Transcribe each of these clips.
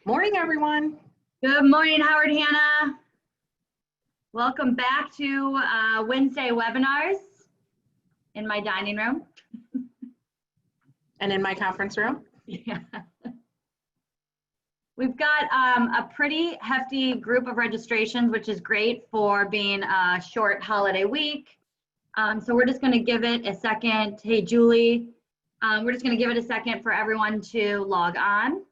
Morning, everyone. Good morning, Howard Hanna. Welcome back to Wednesday webinars in my dining room. And in my conference room. Yeah. We've got a pretty hefty group of registrations, which is great for being a short holiday week. So we're just going to give it a second. Hey, Julie, we're just going to give it a second for everyone to log on.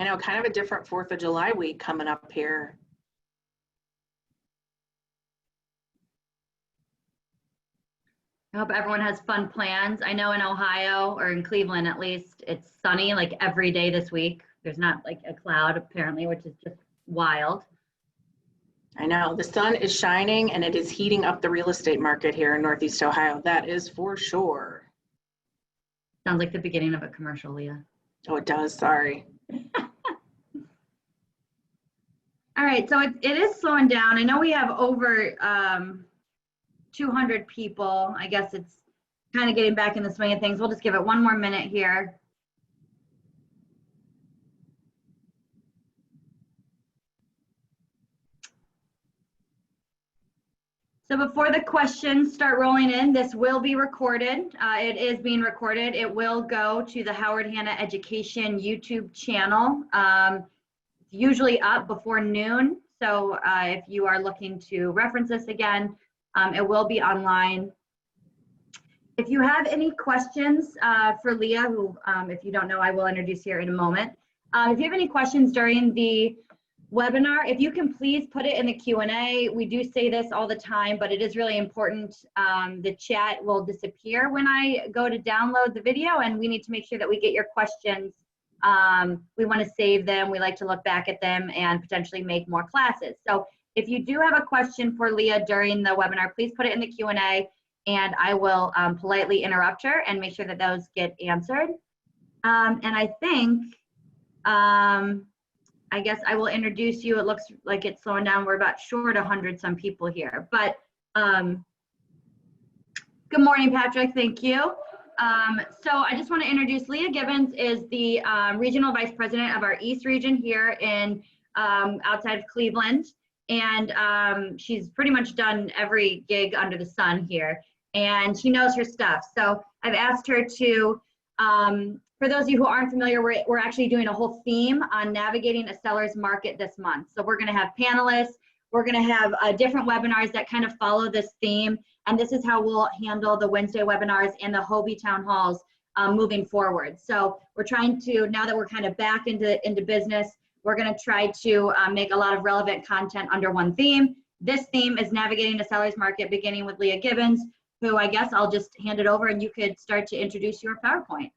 I know, kind of a different 4th of July week coming up here. I hope everyone has fun plans. I know in Ohio, or in Cleveland at least, it's sunny like every day this week. There's not like a cloud apparently, which is just wild. I know, the sun is shining and it is heating up the real estate market here in Northeast Ohio. That is for sure. Sounds like the beginning of a commercial, Leah. Oh, it does, sorry. All right, so it is slowing down. I know we have over 200 people. I guess it's kind of getting back in the swing of things. We'll just give it one more minute here. So before the questions start rolling in, this will be recorded. It is being recorded. It will go to the Howard Hanna Education YouTube channel. Usually up before noon. So if you are looking to reference this again, it will be online. If you have any questions for Leah, who if you don't know, I will introduce here in a moment. If you have any questions during the webinar, if you can please put it in the Q&A. We do say this all the time, but it is really important. The chat will disappear when I go to download the video, and we need to make sure that we get your questions. We want to save them. We like to look back at them and potentially make more classes. So if you do have a question for Leah during the webinar, please put it in the Q&A, and I will politely interrupt her and make sure that those get answered. And I think, I guess I will introduce you. It looks like it's slowing down. We're about short 100 some people here, but good morning, Patrick. Thank you. So I just want to introduce Leah Gibbons is the Regional Vice President of our East Region here in outside of Cleveland. And she's pretty much done every gig under the sun here, and she knows her stuff. So I've asked her to, for those of you who aren't familiar, we're actually doing a whole theme on navigating a seller's market this month. So we're going to have panelists. We're going to have different webinars that kind of follow this theme. And this is how we'll handle the Wednesday webinars and the Hobie town halls moving forward. So we're trying to, now that we're kind of back into business, we're going to try to make a lot of relevant content under one theme. This theme is navigating the seller's market, beginning with Leah Gibbons, who I guess I'll just hand it over and you could start to introduce your PowerPoint.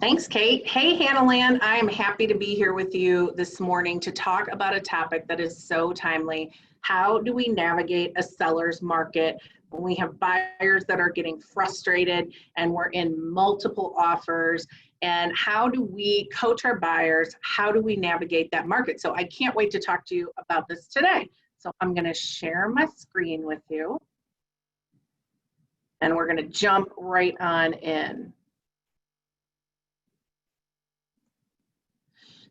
Thanks, Kate. Hey, Hannah-Lan, I am happy to be here with you this morning to talk about a topic that is so timely. How do we navigate a seller's market when we have buyers that are getting frustrated and we're in multiple offers? And how do we coach our buyers? How do we navigate that market? So I can't wait to talk to you about this today. So I'm going to share my screen with you. And we're going to jump right on in.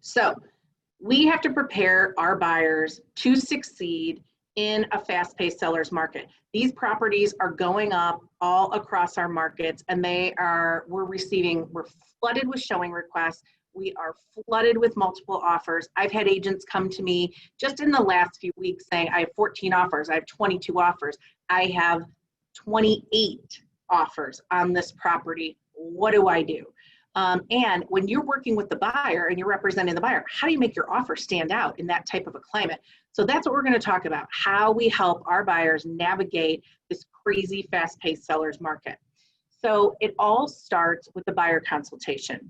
So we have to prepare our buyers to succeed in a fast-paced seller's market. These properties are going up all across our markets, and we're flooded with showing requests. We are flooded with multiple offers. I've had agents come to me just in the last few weeks saying, I have 14 offers, I have 22 offers, I have 28 offers on this property. What do I do? And when you're working with the buyer and you're representing the buyer, how do you make your offer stand out in that type of a climate? So that's what we're going to talk about, how we help our buyers navigate this crazy fast-paced seller's market. So it all starts with the buyer consultation.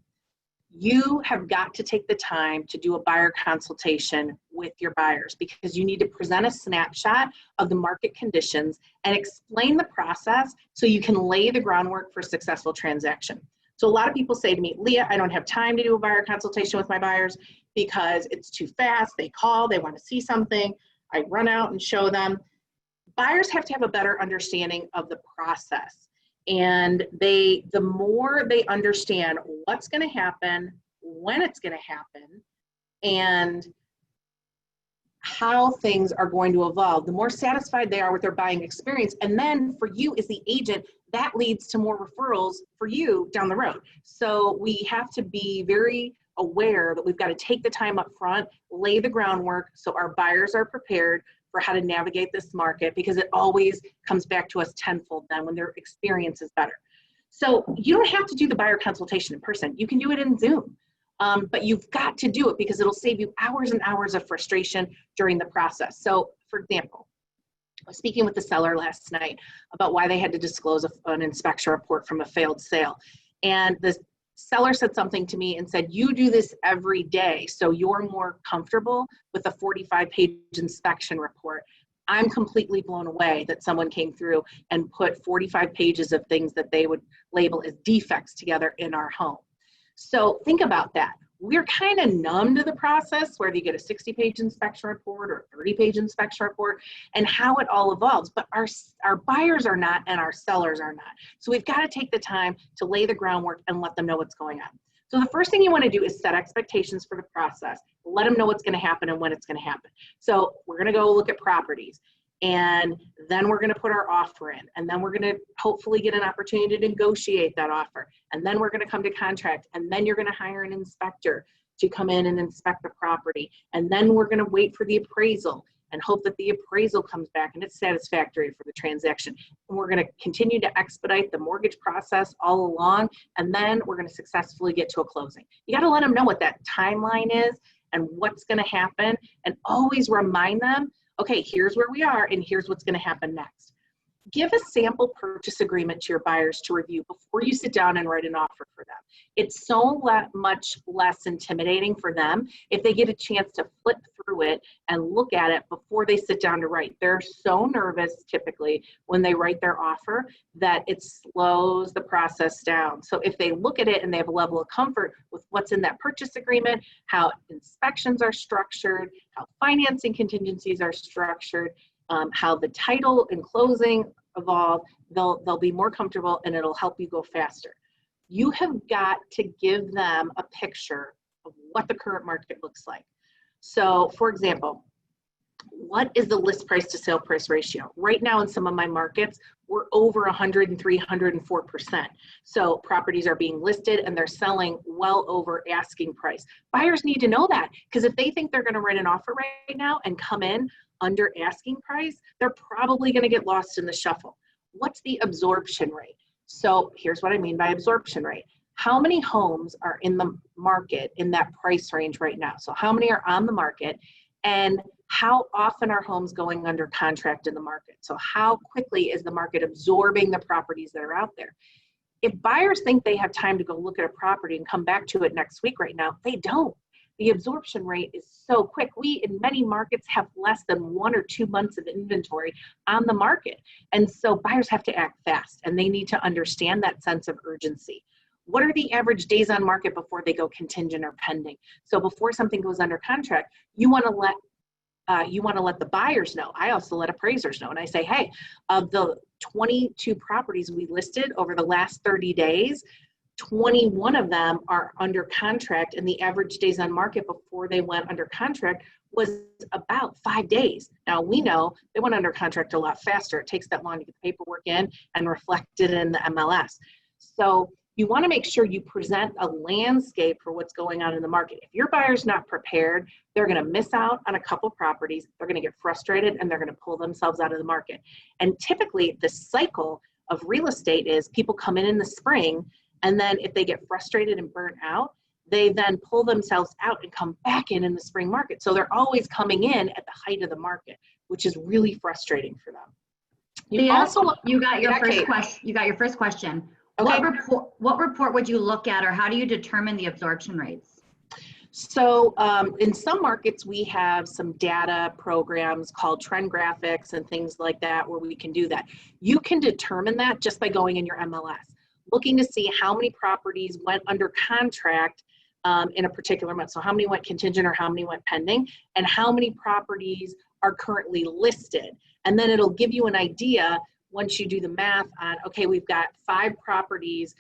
You have got to take the time to do a buyer consultation with your buyers because you need to present a snapshot of the market conditions and explain the process so you can lay the groundwork for a successful transaction. So a lot of people say to me, Leah, I don't have time to do a buyer consultation with my buyers because it's too fast. They call, they want to see something. I run out and show them. Buyers have to have a better understanding of the process. And the more they understand what's going to happen, when it's going to happen, and how things are going to evolve, the more satisfied they are with their buying experience. And then for you as the agent, that leads to more referrals for you down the road. So we have to be very aware that we've got to take the time up front, lay the groundwork so our buyers are prepared for how to navigate this market, because it always comes back to us tenfold then when their experience is better. So you don't have to do the buyer consultation in person. You can do it in Zoom. But you've got to do it because it'll save you hours and hours of frustration during the process. So for example, I was speaking with the seller last night about why they had to disclose an inspection report from a failed sale. And the seller said something to me and said, you do this every day, so you're more comfortable with a 45-page inspection report. I'm completely blown away that someone came through and put 45 pages of things that they would label as defects together in our home. So think about that. We're kind of numb to the process, whether you get a 60-page inspection report or a 30-page inspection report, and how it all evolves. But our buyers are not, and our sellers are not. So we've got to take the time to lay the groundwork and let them know what's going on. So the first thing you want to do is set expectations for the process. Let them know what's going to happen and when it's going to happen. So we're going to go look at properties. And then we're going to put our offer in, and then we're going to hopefully get an opportunity to negotiate that offer. And then we're going to come to contract, and then you're going to hire an inspector to come in and inspect the property. And then we're going to wait for the appraisal and hope that the appraisal comes back and it's satisfactory for the transaction. And we're going to continue to expedite the mortgage process all along, and then we're going to successfully get to a closing. You got to let them know what that timeline is and what's going to happen, and always remind them, okay, here's where we are and here's what's going to happen next. Give a sample purchase agreement to your buyers to review before you sit down and write an offer for them. It's so much less intimidating for them if they get a chance to flip through it and look at it before they sit down to write. They're so nervous typically when they write their offer that it slows the process down. So if they look at it and they have a level of comfort with what's in that purchase agreement, how inspections are structured, how financing contingencies are structured, how the title and closing evolve, they'll be more comfortable, and it'll help you go faster. You have got to give them a picture of what the current market looks like. So for example, what is the list price to sale price ratio? Right now in some of my markets, we're over 103, 104%. So properties are being listed and they're selling well over asking price. Buyers need to know that, because if they think they're going to write an offer right now and come in under asking price, they're probably going to get lost in the shuffle. What's the absorption rate? So here's what I mean by absorption rate. How many homes are in the market in that price range right now? So how many are on the market, and how often are homes going under contract in the market? So how quickly is the market absorbing the properties that are out there? If buyers think they have time to go look at a property and come back to it next week right now, they don't. The absorption rate is so quick. We, in many markets, have less than 1 or 2 months of inventory on the market. And so buyers have to act fast, and they need to understand that sense of urgency. What are the average days on market before they go contingent or pending? So before something goes under contract, you want to let the buyers know. I also let appraisers know. And I say, hey, of the 22 properties we listed over the last 30 days, 21 of them are under contract, and the average days on market before they went under contract was about 5 days. Now we know they went under contract a lot faster. It takes that long to get the paperwork in and reflect it in the MLS. So you want to make sure you present a landscape for what's going on in the market. If your buyer's not prepared, they're going to miss out on a couple properties. They're going to get frustrated, and they're going to pull themselves out of the market. And typically the cycle of real estate is people come in the spring, and then if they get frustrated and burnt out, they then pull themselves out and come back in the spring market. So they're always coming in at the height of the market, which is really frustrating for them. You got your first question. You got your first question. Okay. What report would you look at, or how do you determine the absorption rates? So in some markets, we have some data programs called trend graphics and things like that where we can do that. You can determine that just by going in your MLS, looking to see how many properties went under contract in a particular month. So how many went contingent or how many went pending, and how many properties are currently listed. And then it'll give you an idea once you do the math on, okay, we've got 5 properties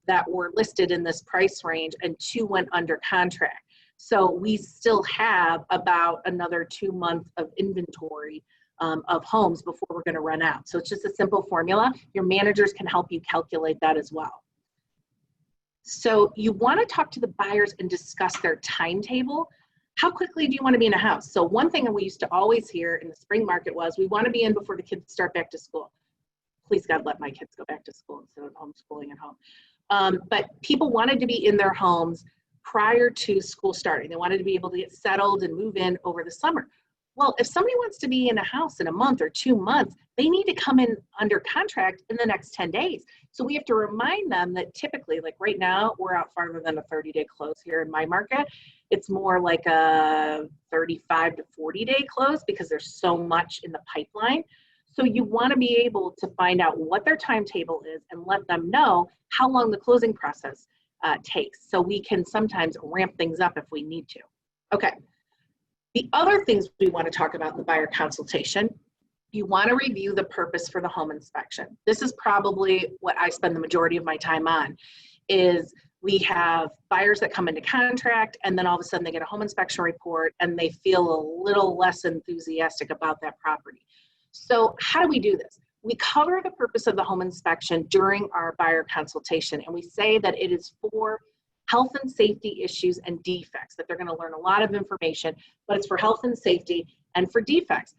that were listed in this price range and 2 went under contract. So we still have about another 2 months of inventory of homes before we're going to run out. So it's just a simple formula. Your managers can help you calculate that as well. So you want to talk to the buyers and discuss their timetable. How quickly do you want to be in a house? So one thing that we used to always hear in the spring market was, we want to be in before the kids start back to school. Please God, let my kids go back to school instead of homeschooling at home. But people wanted to be in their homes prior to school starting. They wanted to be able to get settled and move in over the summer. Well, if somebody wants to be in a house in a month or 2 months, they need to come in under contract in the next 10 days. So we have to remind them that typically, like right now, we're out farther than a 30-day close here in my market. It's more like a 35 to 40-day close because there's so much in the pipeline. So you want to be able to find out what their timetable is and let them know how long the closing process takes. So we can sometimes ramp things up if we need to. Okay. The other things we want to talk about in the buyer consultation, you want to review the purpose for the home inspection. This is probably what I spend the majority of my time on, is we have buyers that come into contract and then all of a sudden they get a home inspection report and they feel a little less enthusiastic about that property. So how do we do this? We cover the purpose of the home inspection during our buyer consultation, and we say that it is for health and safety issues and defects, that they're going to learn a lot of information, but it's for health and safety and for defects.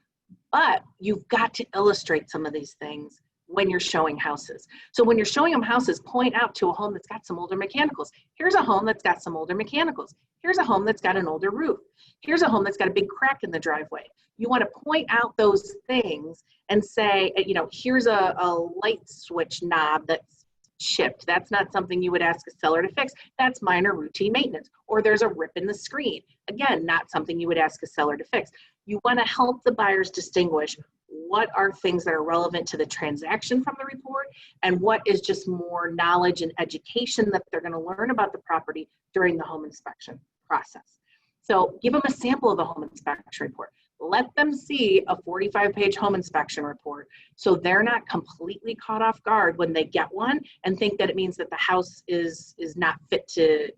But you've got to illustrate some of these things when you're showing houses. So when you're showing them houses, point out to a home that's got some older mechanicals. Here's a home that's got some older mechanicals. Here's a home that's got an older roof. Here's a home that's got a big crack in the driveway. You want to point out those things and say, you know, here's a light switch knob that's chipped. That's not something you would ask a seller to fix. That's minor routine maintenance. Or there's a rip in the screen. Again, not something you would ask a seller to fix. You want to help the buyers distinguish what are things that are relevant to the transaction from the report and what is just more knowledge and education that they're going to learn about the property during the home inspection process. So give them a sample of the home inspection report. Let them see a 45-page home inspection report so they're not completely caught off guard when they get one and think that it means that the house is not fit to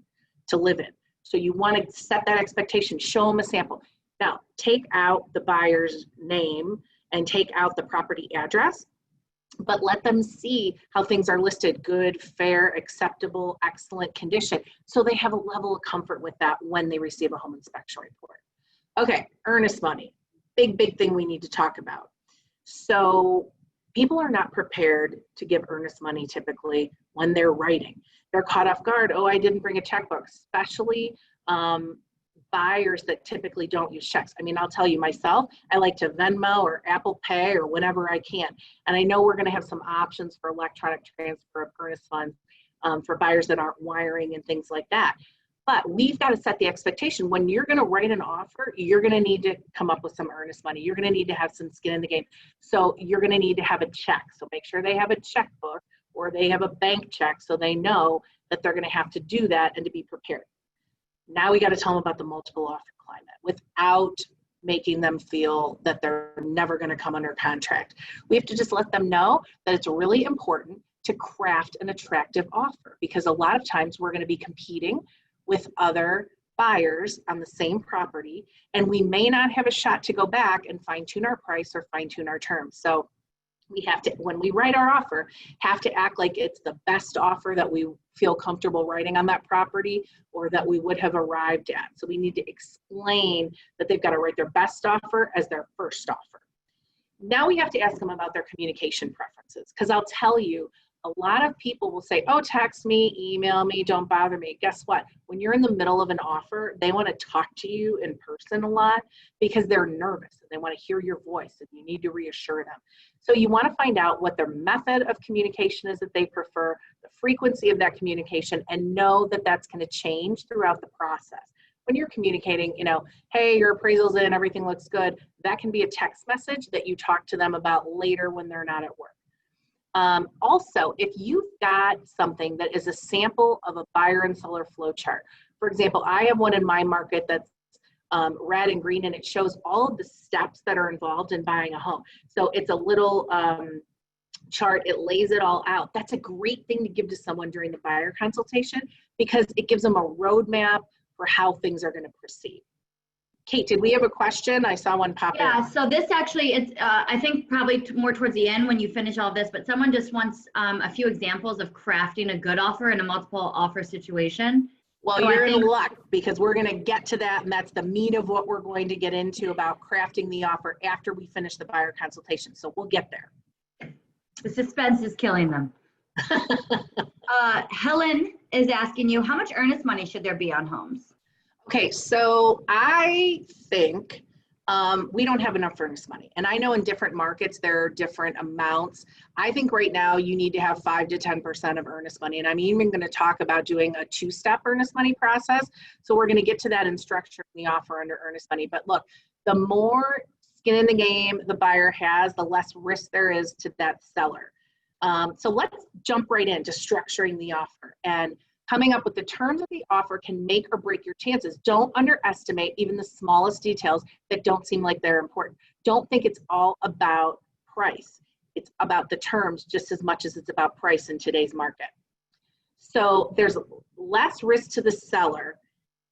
live in. So you want to set that expectation, show them a sample. Now, take out the buyer's name and take out the property address, but let them see how things are listed: good, fair, acceptable, excellent condition, so they have a level of comfort with that when they receive a home inspection report. Okay, earnest money, big thing we need to talk about. So people are not prepared to give earnest money typically when they're writing. They're caught off guard. Oh, I didn't bring a checkbook, especially buyers that typically don't use checks. I mean, I'll tell you myself, I like to Venmo or Apple Pay or whenever I can. And I know we're going to have some options for electronic transfer of earnest funds for buyers that aren't wiring and things like that. But we've got to set the expectation. When you're going to write an offer, you're going to need to come up with some earnest money. You're going to need to have some skin in the game. So you're going to need to have a check. So make sure they have a checkbook or they have a bank check so they know that they're going to have to do that and to be prepared. Now we got to tell them about the multiple offer climate without making them feel that they're never going to come under contract. We have to just let them know that it's really important to craft an attractive offer, because a lot of times we're going to be competing with other buyers on the same property, and we may not have a shot to go back and fine tune our price or fine tune our terms. So we have to, when we write our offer, have to act like it's the best offer that we feel comfortable writing on that property or that we would have arrived at. So we need to explain that they've got to write their best offer as their first offer. Now we have to ask them about their communication preferences, because I'll tell you, a lot of people will say, oh, text me, email me, don't bother me. Guess what? When you're in the middle of an offer, they want to talk to you in person a lot because they're nervous and they want to hear your voice and you need to reassure them. So you want to find out what their method of communication is that they prefer, the frequency of that communication, and know that that's going to change throughout the process. When you're communicating, you know, hey, your appraisal's in, everything looks good, that can be a text message that you talk to them about later when they're not at work. Also, if you've got something that is a sample of a buyer and seller flow chart, for example, I have one in my market that's red and green, and it shows all of the steps that are involved in buying a home. So it's a little chart, it lays it all out. That's a great thing to give to someone during the buyer consultation because it gives them a roadmap for how things are going to proceed. Kate, did we have a question? I saw one pop in. Yeah, so this actually, it's I think probably more towards the end when you finish all this, but someone just wants a few examples of crafting a good offer in a multiple offer situation. Well, So you're in luck because we're going to get to that, and that's the meat of what we're going to get into about crafting the offer after we finish the buyer consultation. So we'll get there. The suspense is killing them. Helen is asking you, how much earnest money should there be on homes? Okay, so I think we don't have enough earnest money. And I know in different markets, there are different amounts. I think right now you need to have 5 to 10% of earnest money. And I'm even going to talk about doing a 2-step earnest money process. So we're going to get to that in structuring the offer under earnest money. But look, the more skin in the game the buyer has, the less risk there is to that seller. So let's jump right into structuring the offer. And coming up with the terms of the offer can make or break your chances. Don't underestimate even the smallest details that don't seem like they're important. Don't think it's all about price. It's about the terms just as much as it's about price in today's market. So there's less risk to the seller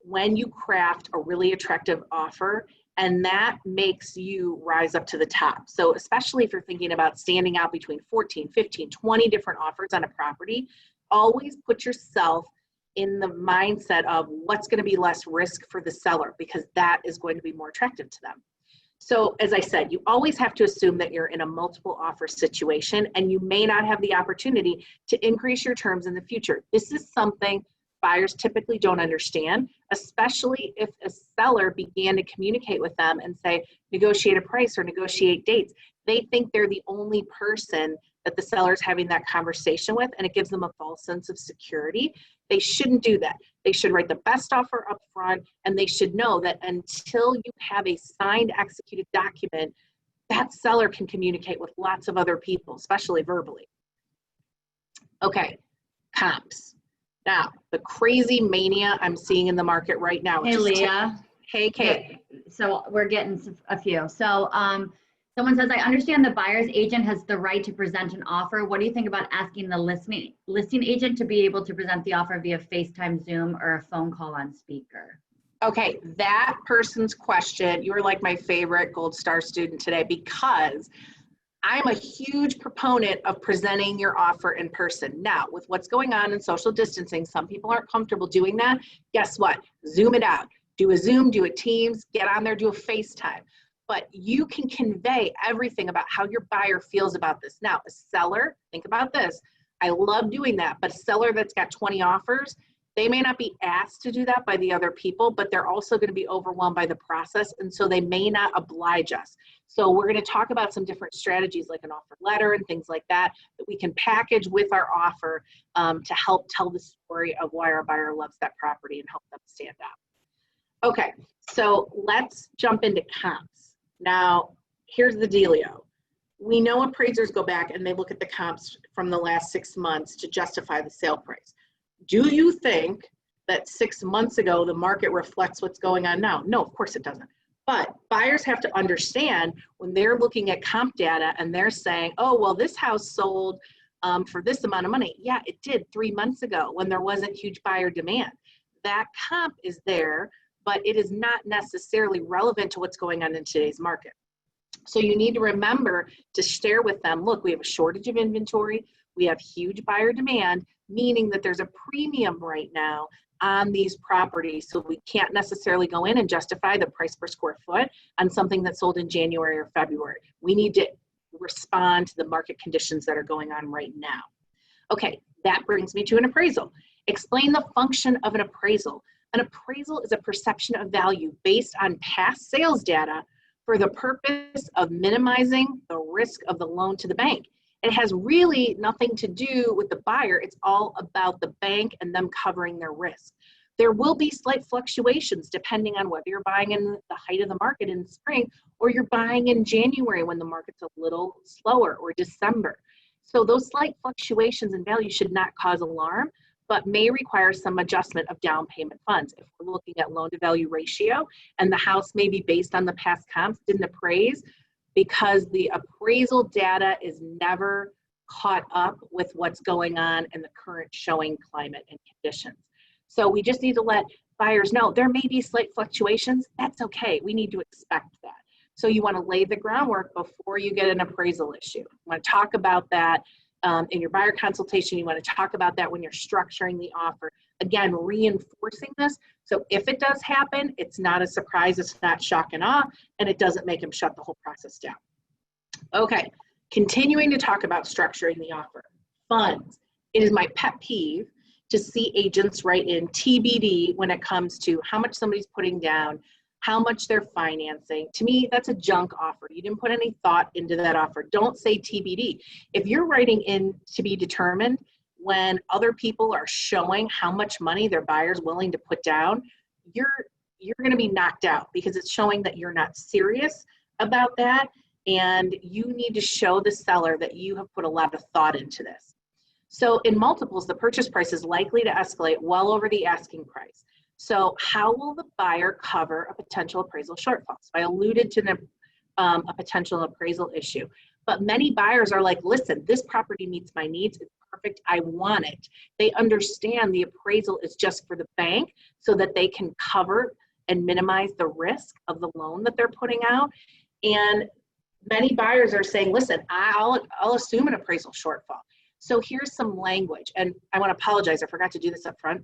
when you craft a really attractive offer, and that makes you rise up to the top. So especially if you're thinking about standing out between 14, 15, 20 different offers on a property, always put yourself in the mindset of what's going to be less risk for the seller, because that is going to be more attractive to them. So as I said, you always have to assume that you're in a multiple offer situation and you may not have the opportunity to increase your terms in the future. This is something buyers typically don't understand, especially if a seller began to communicate with them and say, negotiate a price or negotiate dates. They think they're the only person that the seller's having that conversation with, and it gives them a false sense of security. They shouldn't do that. They should write the best offer up front, and they should know that until you have a signed, executed document, that seller can communicate with lots of other people, especially verbally. Okay, comps. Now, the crazy mania I'm seeing in the market right now. Hey, Leah. Hey, Kate. So we're getting a few. So someone says, I understand the buyer's agent has the right to present an offer. What do you think about asking the listing agent to be able to present the offer via FaceTime, Zoom, or a phone call on speaker? Okay, that person's question, you were like my favorite Gold Star student today, because I'm a huge proponent of presenting your offer in person. Now, with what's going on in social distancing, some people aren't comfortable doing that. Guess what? Zoom it out. Do a Zoom, do a Teams, get on there, do a FaceTime. But you can convey everything about how your buyer feels about this. Now, a seller, think about this. I love doing that, but a seller that's got 20 offers, they may not be asked to do that by the other people, but they're also going to be overwhelmed by the process, and so they may not oblige us. So we're going to talk about some different strategies like an offer letter and things like that that we can package with our offer to help tell the story of why our buyer loves that property and help them stand out. Okay, so let's jump into comps. Now, here's the dealio. We know appraisers go back and they look at the comps from the last 6 months to justify the sale price. Do you think that 6 months ago the market reflects what's going on now? No, of course it doesn't. But buyers have to understand when they're looking at comp data and they're saying, oh, well, this house sold for this amount of money. Yeah, it did 3 months ago when there wasn't huge buyer demand. That comp is there, but it is not necessarily relevant to what's going on in today's market. So you need to remember to share with them, look, we have a shortage of inventory. We have huge buyer demand, meaning that there's a premium right now on these properties. So we can't necessarily go in and justify the price per square foot on something that sold in January or February. We need to respond to the market conditions that are going on right now. Okay, that brings me to an appraisal. Explain the function of an appraisal. An appraisal is a perception of value based on past sales data for the purpose of minimizing the risk of the loan to the bank. It has really nothing to do with the buyer. It's all about the bank and them covering their risk. There will be slight fluctuations depending on whether you're buying in the height of the market in spring or you're buying in January when the market's a little slower, or December. So those slight fluctuations in value should not cause alarm, but may require some adjustment of down payment funds. If we're looking at loan to value ratio and the house may be based on the past comps, didn't appraise, because the appraisal data is never caught up with what's going on in the current showing climate and conditions. So we just need to let buyers know there may be slight fluctuations. That's okay. We need to expect that. So you want to lay the groundwork before you get an appraisal issue. You want to talk about that in your buyer consultation. You want to talk about that when you're structuring the offer. Again, reinforcing this. So if it does happen, it's not a surprise, it's not shock and awe, and it doesn't make them shut the whole process down. Okay, continuing to talk about structuring the offer. Funds. It is my pet peeve to see agents write in TBD when it comes to how much somebody's putting down, how much they're financing. To me, that's a junk offer. You didn't put any thought into that offer. Don't say TBD. If you're writing in to be determined when other people are showing how much money their buyer's willing to put down, you're going to be knocked out because it's showing that you're not serious about that, and you need to show the seller that you have put a lot of thought into this. So in multiples, the purchase price is likely to escalate well over the asking price. So how will the buyer cover a potential appraisal shortfall? So I alluded to a potential appraisal issue, but many buyers are like, listen, this property meets my needs. It's perfect. I want it. They understand the appraisal is just for the bank so that they can cover and minimize the risk of the loan that they're putting out. And many buyers are saying, listen, I'll assume an appraisal shortfall. So here's some language, and I want to apologize. I forgot to do this up front.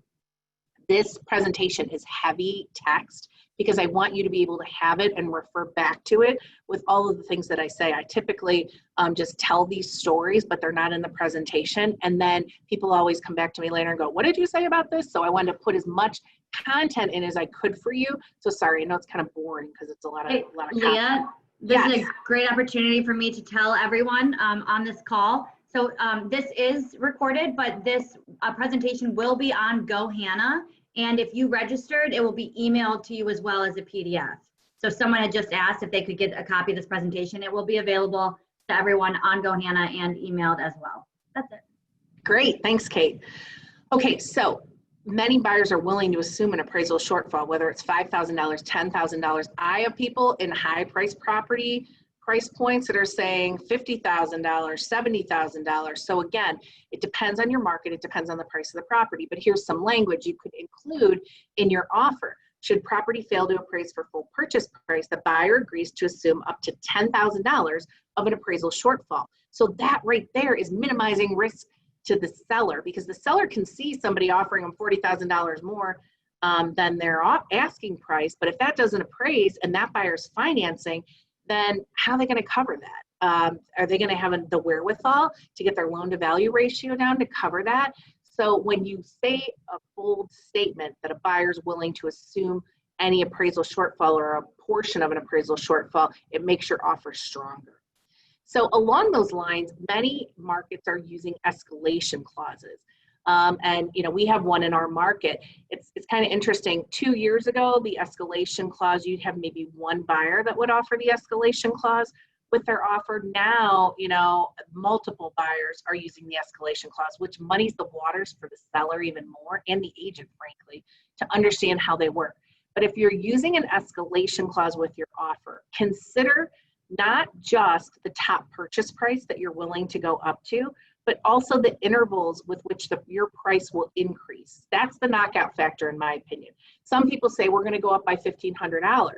This presentation is heavy text because I want you to be able to have it and refer back to it with all of the things that I say. I typically just tell these stories, but they're not in the presentation. And then people always come back to me later and go, what did you say about this? So I wanted to put as much content in as I could for you. So sorry, I know it's kind of boring because it's a lot of Leah, this is a great opportunity for me to tell everyone on this call. So this is recorded, but this presentation will be on GoHanna. And if you registered, it will be emailed to you as well as a PDF. So someone had just asked if they could get a copy of this presentation. It will be available to everyone on GoHanna and emailed as well. That's it. Great, thanks, Kate. Okay, so many buyers are willing to assume an appraisal shortfall, whether it's $5,000, $10,000. I have people in high price property price points that are saying $50,000, $70,000. So again, it depends on your market, it depends on the price of the property, but here's some language you could include in your offer. Should property fail to appraise for full purchase price, the buyer agrees to assume up to $10,000 of an appraisal shortfall. So that right there is minimizing risk to the seller, because the seller can see somebody offering them $40,000 more than their asking price, but if that doesn't appraise and that buyer's financing, then how are they going to cover that? Are they going to have the wherewithal to get their loan to value ratio down to cover that? So when you say a bold statement that a buyer is willing to assume any appraisal shortfall or a portion of an appraisal shortfall, it makes your offer stronger. So along those lines, many markets are using escalation clauses. And we have one in our market. It's kind of interesting. 2 years ago, the escalation clause, you'd have maybe one buyer that would offer the escalation clause with their offer. Now, multiple buyers are using the escalation clause, which muddies the waters for the seller even more, and the agent, frankly, to understand how they work. But if you're using an escalation clause with your offer, consider not just the top purchase price that you're willing to go up to, but also the intervals with which your price will increase. That's the knockout factor, in my opinion. Some people say we're going to go up by $1,500.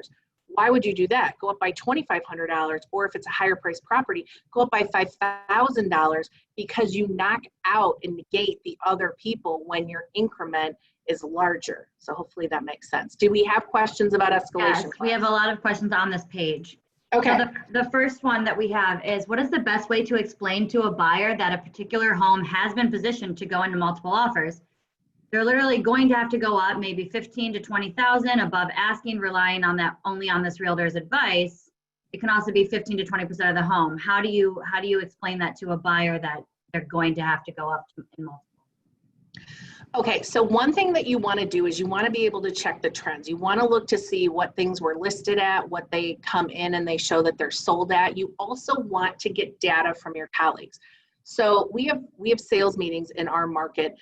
Why would you do that? Go up by $2,500, or if it's a higher price property, go up by $5,000, because you knock out and negate the other people when your increment is larger. So hopefully that makes sense. Do we have questions about escalation? Yes, we have a lot of questions on this page. Okay. So the first one that we have is, what is the best way to explain to a buyer that a particular home has been positioned to go into multiple offers? They're literally going to have to go up maybe 15 to 20,000 above asking, relying on that only on this realtor's advice. It can also be 15 to 20% of the home. How do you explain that to a buyer that they're going to have to go up in multiple? Okay, so one thing that you want to do is you want to be able to check the trends. You want to look to see what things were listed at, what they come in and they show that they're sold at. You also want to get data from your colleagues. So we have sales meetings in our market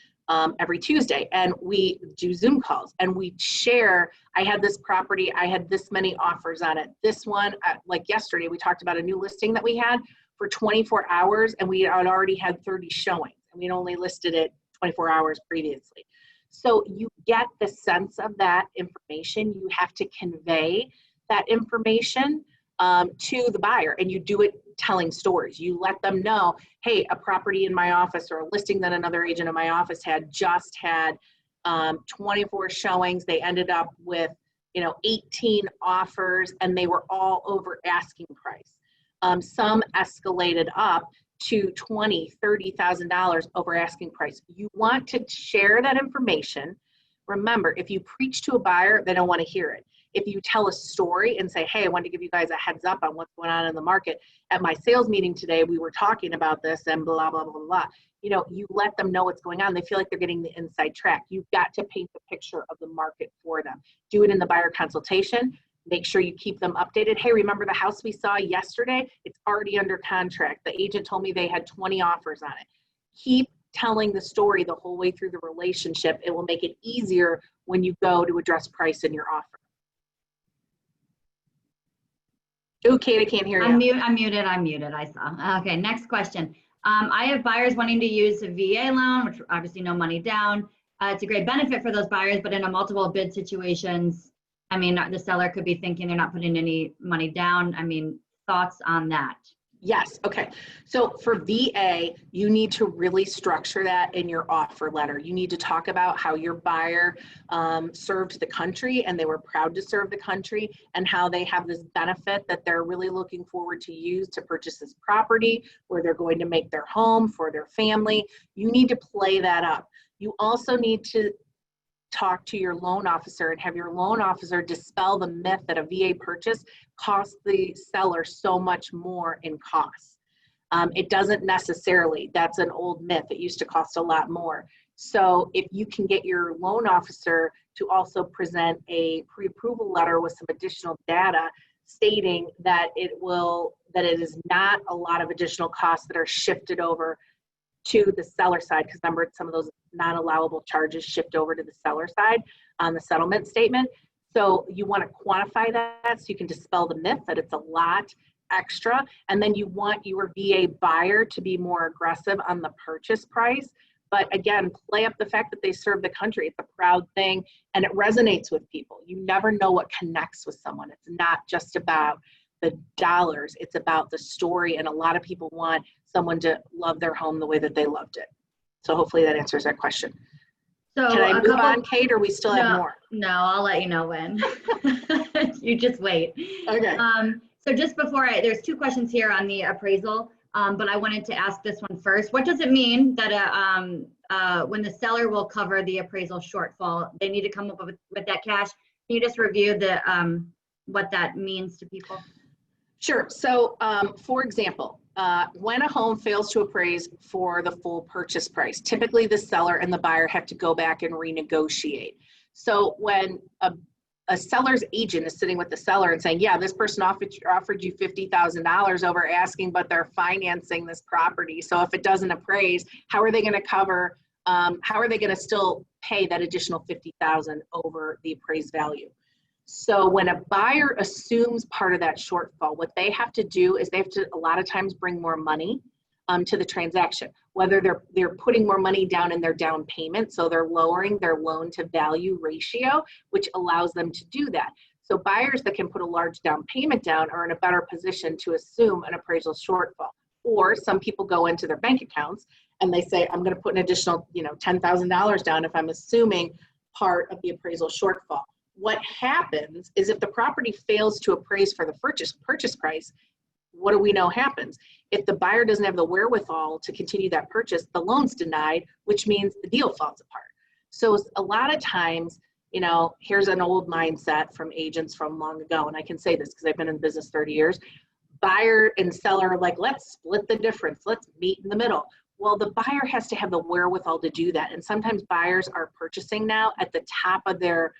every Tuesday, and we do Zoom calls, and we share, I had this property, I had this many offers on it. This one, like yesterday, we talked about a new listing that we had. for 24 hours and we had already had 30 showings and we'd only listed it 24 hours previously. So you get the sense of that information. You have to convey that information to the buyer, and you do it telling stories. You let them know, hey, a property in my office or a listing that another agent in my office had just had 24 showings. They ended up with 18 offers, and they were all over asking price. Some escalated up to $20,000, $30,000 over asking price. You want to share that information. Remember, if you preach to a buyer, they don't want to hear it. If you tell a story and say, hey, I want to give you guys a heads up on what's going on in the market. At my sales meeting today, we were talking about this and blah, blah, blah, blah. You let them know what's going on. They feel like they're getting the inside track. You've got to paint the picture of the market for them. Do it in the buyer consultation. Make sure you keep them updated. Hey, remember the house we saw yesterday? It's already under contract. The agent told me they had 20 offers on it. Keep telling the story the whole way through the relationship. It will make it easier when you go to address price in your offer. Oh, Kate, I can't hear you. I'm muted, I saw. Okay, next question. I have buyers wanting to use a VA loan, which obviously no money down. It's a great benefit for those buyers, but in a multiple bid situations, I mean, the seller could be thinking they're not putting any money down. I mean, thoughts on that? Yes. Okay. So for VA, you need to really structure that in your offer letter. You need to talk about how your buyer served the country and they were proud to serve the country, and how they have this benefit that they're really looking forward to use to purchase this property where they're going to make their home for their family. You need to play that up. You also need to talk to your loan officer and have your loan officer dispel the myth that a VA purchase costs the seller so much more in costs. It doesn't necessarily. That's an old myth. It used to cost a lot more. So if you can get your loan officer to also present a pre-approval letter with some additional data stating that it is not a lot of additional costs that are shifted over to the seller side, because remember, some of those non-allowable charges shift over to the seller side on the settlement statement. So you want to quantify that so you can dispel the myth that it's a lot extra. And then you want your VA buyer to be more aggressive on the purchase price. But again, play up the fact that they serve the country. It's a proud thing and it resonates with people. You never know what connects with someone. It's not just about the dollars, it's about the story. And a lot of people want someone to love their home the way that they loved it. So hopefully that answers that question. So can I move on, Kate, or we still have more? No, I'll let you know when. You just wait. Okay. So just before there's two questions here on the appraisal, but I wanted to ask this one first. What does it mean that when the seller will cover the appraisal shortfall, they need to come up with that cash? Can you just review the what that means to people? Sure. So for example, when a home fails to appraise for the full purchase price, typically the seller and the buyer have to go back and renegotiate. So when a seller's agent is sitting with the seller and saying, yeah, this person offered you $50,000 over asking, but they're financing this property. So if it doesn't appraise, how are they going to cover, how are they going to still pay that additional $50,000 over the appraised value? So when a buyer assumes part of that shortfall, what they have to do is they have to a lot of times bring more money to the transaction, whether they're putting more money down in their down payment. So they're lowering their loan to value ratio, which allows them to do that. So buyers that can put a large down payment down are in a better position to assume an appraisal shortfall. Or some people go into their bank accounts and they say, I'm going to put an additional, $10,000 down if I'm assuming part of the appraisal shortfall. What happens is if the property fails to appraise for the purchase price, what do we know happens? If the buyer doesn't have the wherewithal to continue that purchase, the loan's denied, which means the deal falls apart. So a lot of times, here's an old mindset from agents from long ago, and I can say this because I've been in the business 30 years. Buyer and seller are like, let's split the difference. Let's meet in the middle. Well, the buyer has to have the wherewithal to do that. And sometimes buyers are purchasing now at the top of their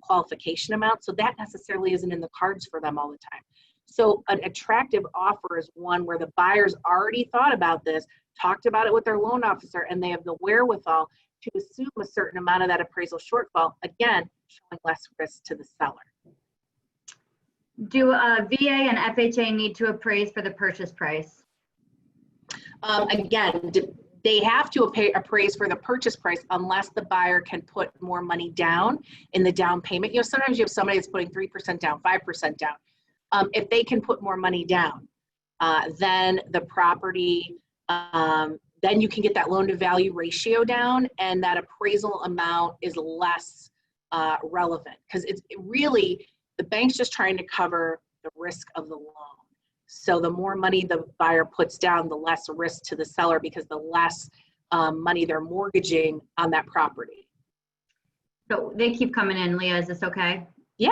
qualification amount. So that necessarily isn't in the cards for them all the time. So an attractive offer is one where the buyer's already thought about this, talked about it with their loan officer, and they have the wherewithal to assume a certain amount of that appraisal shortfall, again, showing less risk to the seller. Do VA and FHA need to appraise for the purchase price? Again, they have to appraise for the purchase price unless the buyer can put more money down in the down payment. You know, sometimes you have somebody that's putting 3% down, 5% down. If they can put more money down, then the property, then you can get that loan to value ratio down, and that appraisal amount is less relevant, because it's really, the bank's just trying to cover the risk of the loan. So the more money the buyer puts down, the less risk to the seller, because the less money they're mortgaging on that property. So they keep coming in. Leah, is this okay? Yeah.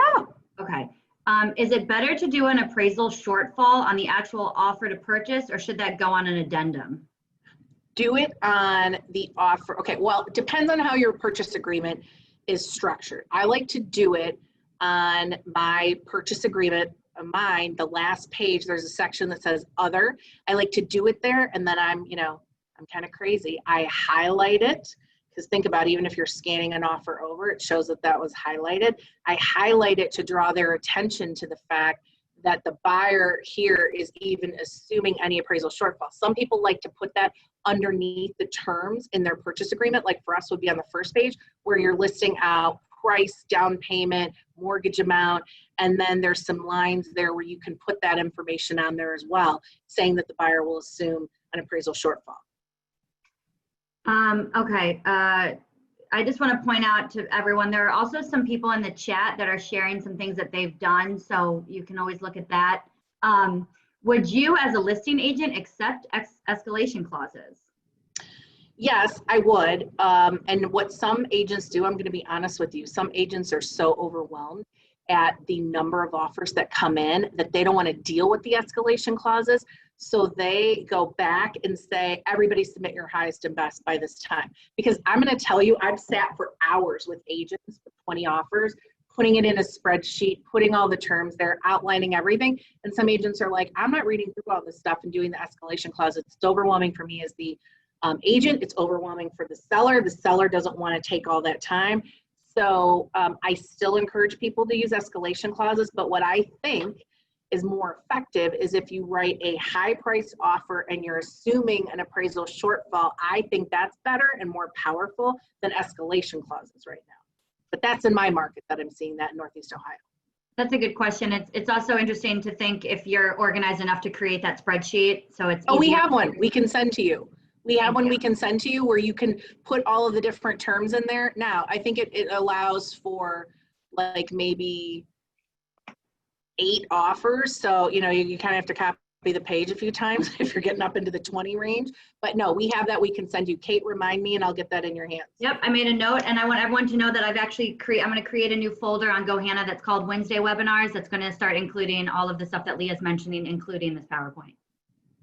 Okay. Is it better to do an appraisal shortfall on the actual offer to purchase, or should that go on an addendum? Do it on the offer. Okay, well, it depends on how your purchase agreement is structured. I like to do it on my purchase agreement. Mine, the last page, there's a section that says other. I like to do it there, and then I'm kind of crazy. I highlight it, because think about it, even if you're scanning an offer over, it shows that that was highlighted. I highlight it to draw their attention to the fact that the buyer here is even assuming any appraisal shortfall. Some people like to put that underneath the terms in their purchase agreement, like for us would be on the first page, where you're listing out price, down payment, mortgage amount, and then there's some lines there where you can put that information on there as well, saying that the buyer will assume an appraisal shortfall. Okay. I just want to point out to everyone, there are also some people in the chat that are sharing some things that they've done, so you can always look at that. Would you, as a listing agent, accept escalation clauses? Yes, I would. And what some agents do, I'm going to be honest with you, some agents are so overwhelmed at the number of offers that come in that they don't want to deal with the escalation clauses. So they go back and say, everybody submit your highest and best by this time. Because I'm going to tell you, I've sat for hours with agents with 20 offers, putting it in a spreadsheet, putting all the terms there, outlining everything. And some agents are like, I'm not reading through all this stuff and doing the escalation clauses. It's overwhelming for me as the agent. It's overwhelming for the seller. The seller doesn't want to take all that time. So I still encourage people to use escalation clauses, but what I think is more effective is if you write a high price offer and you're assuming an appraisal shortfall. I think that's better and more powerful than escalation clauses right now. But that's in my market that I'm seeing that in Northeast Ohio. That's a good question. It's also interesting to think if you're organized enough to create that spreadsheet. So it's we have one we can send to you. We have one we can send to you where you can put all of the different terms in there. Now, I think it allows for like maybe 8 offers. So, you kind of have to copy the page a few times if you're getting up into the 20 range. But no, we have that we can send you. Kate, remind me and I'll get that in your hands. Yep, I made a note, and I want everyone to know that I've actually I'm going to create a new folder on GoHanna that's called Wednesday Webinars. That's going to start including all of the stuff that Leah's mentioning, including this PowerPoint.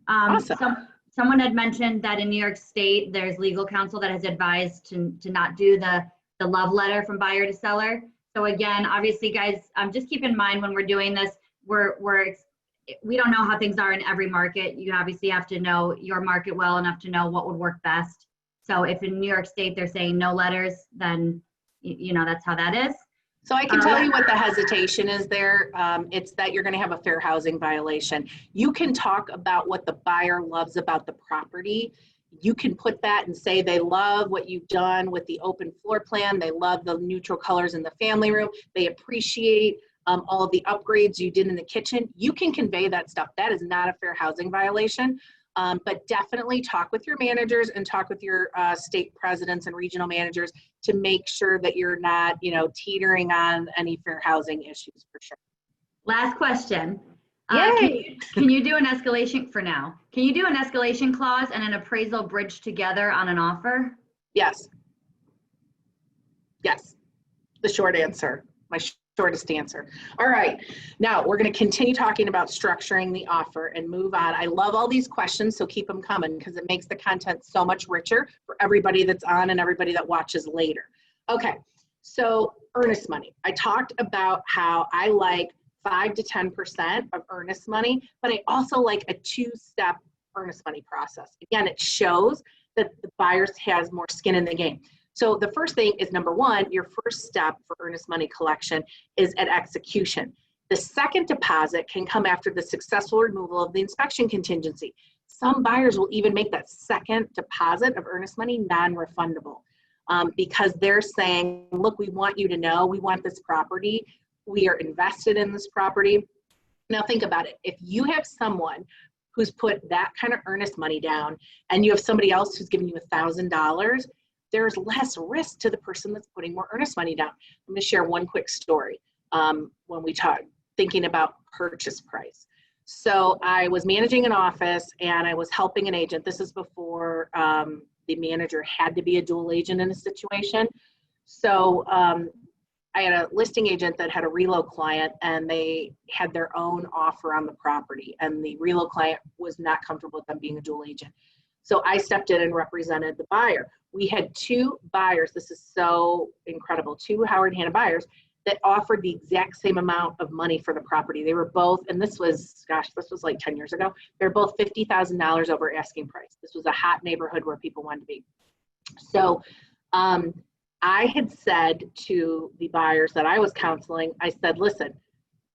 Awesome. Someone had mentioned that in New York State, there's legal counsel that has advised to not do the love letter from buyer to seller. So again, obviously, guys, just keep in mind when we're doing this, we don't know how things are in every market. You obviously have to know your market well enough to know what would work best. So if in New York State they're saying no letters, then that's how that is. So I can tell you what the hesitation is there. It's that you're going to have a fair housing violation. You can talk about what the buyer loves about the property. You can put that and say they love what you've done with the open floor plan. They love the neutral colors in the family room. They appreciate all of the upgrades you did in the kitchen. You can convey that stuff. That is not a fair housing violation. But definitely talk with your managers and talk with your state presidents and regional managers to make sure that you're not, teetering on any fair housing issues for sure. Last question. Can you do an escalation for now? Can you do an escalation clause and an appraisal bridged together on an offer? Yes. Yes. The short answer, my shortest answer. All right, now we're going to continue talking about structuring the offer and move on. I love all these questions, so keep them coming because it makes the content so much richer for everybody that's on and everybody that watches later. Okay, so earnest money. I talked about how I like 5 to 10% of earnest money, but I also like a 2-step earnest money process. Again, it shows that the buyers has more skin in the game. So the first thing is, number one, your first step for earnest money collection is at execution. The second deposit can come after the successful removal of the inspection contingency. Some buyers will even make that second deposit of earnest money non-refundable because they're saying, look, we want you to know we want this property. We are invested in this property. Now think about it. If you have someone who's put that kind of earnest money down and you have somebody else who's giving you $1,000, there's less risk to the person that's putting more earnest money down. I'm going to share one quick story when we talk thinking about purchase price. So I was managing an office and I was helping an agent. This is before the manager had to be a dual agent in a situation. So I had a listing agent that had a reload client and they had their own offer on the property and the reload client was not comfortable with them being a dual agent. So I stepped in and represented the buyer. We had two buyers, this is so incredible, two Howard Hanna buyers that offered the exact same amount of money for the property. They were both, and this was, gosh, this was like 10 years ago, they were both $50,000 over asking price. This was a hot neighborhood where people wanted to be. So I had said to the buyers that I was counseling, I said, listen,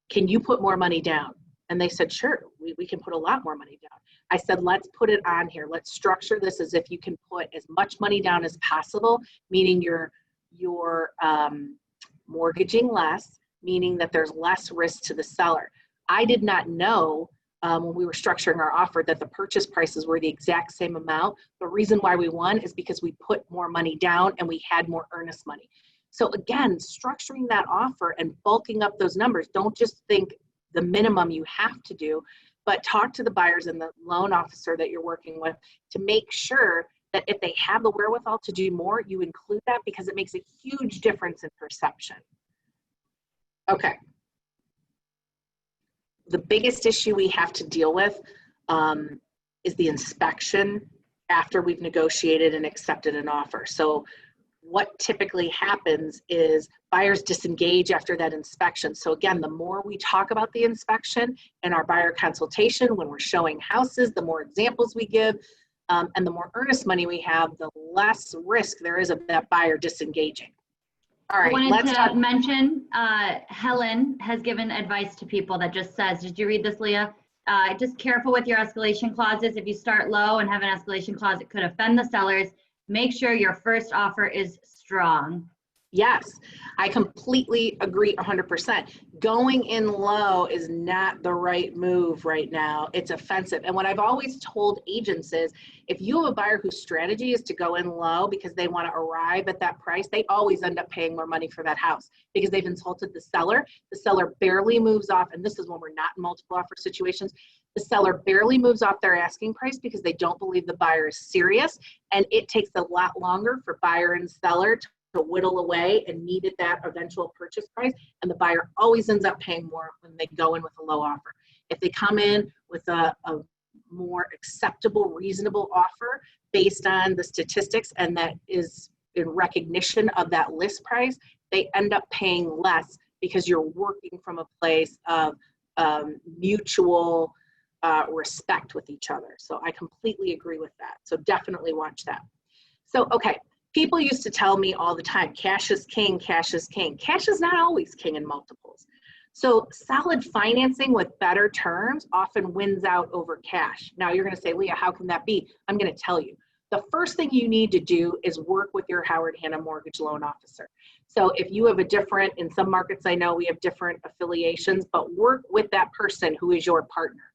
can you put more money down? And they said, sure, we can put a lot more money down. I said, let's put it on here. Let's structure this as if you can put as much money down as possible, meaning you're mortgaging less, meaning that there's less risk to the seller. I did not know when we were structuring our offer that the purchase prices were the exact same amount. The reason why we won is because we put more money down and we had more earnest money. So again, structuring that offer and bulking up those numbers, don't just think the minimum you have to do, but talk to the buyers and the loan officer that you're working with to make sure that if they have the wherewithal to do more, you include that because it makes a huge difference in perception. Okay. The biggest issue we have to deal with is the inspection after we've negotiated and accepted an offer. So what typically happens is buyers disengage after that inspection. So again, the more we talk about the inspection in our buyer consultation, when we're showing houses, the more examples we give, and the more earnest money we have, the less risk there is of that buyer disengaging. All right, I wanted to mention, Helen has given advice to people that just says, did you read this, Leah? Just careful with your escalation clauses. If you start low and have an escalation clause, it could offend the sellers. Make sure your first offer is strong. Yes, I completely agree 100%. Going in low is not the right move right now. It's offensive. And what I've always told agents is, if you have a buyer whose strategy is to go in low because they want to arrive at that price, they always end up paying more money for that house because they've insulted the seller. The seller barely moves off, and this is when we're not in multiple offer situations. The seller barely moves off their asking price because they don't believe the buyer is serious, and it takes a lot longer for buyer and seller to whittle away and meet at that eventual purchase price, and the buyer always ends up paying more when they go in with a low offer. If they come in with a more acceptable, reasonable offer based on the statistics and that is in recognition of that list price, they end up paying less because you're working from a place of mutual respect with each other. So I completely agree with that. So definitely watch that. So, okay. People used to tell me all the time, cash is king, cash is king. Cash is not always king in multiples. So solid financing with better terms often wins out over cash. Now you're going to say, Leah, how can that be? I'm going to tell you. The first thing you need to do is work with your Howard Hanna mortgage loan officer. So if you have a different, in some markets I know we have different affiliations, but work with that person who is your partner.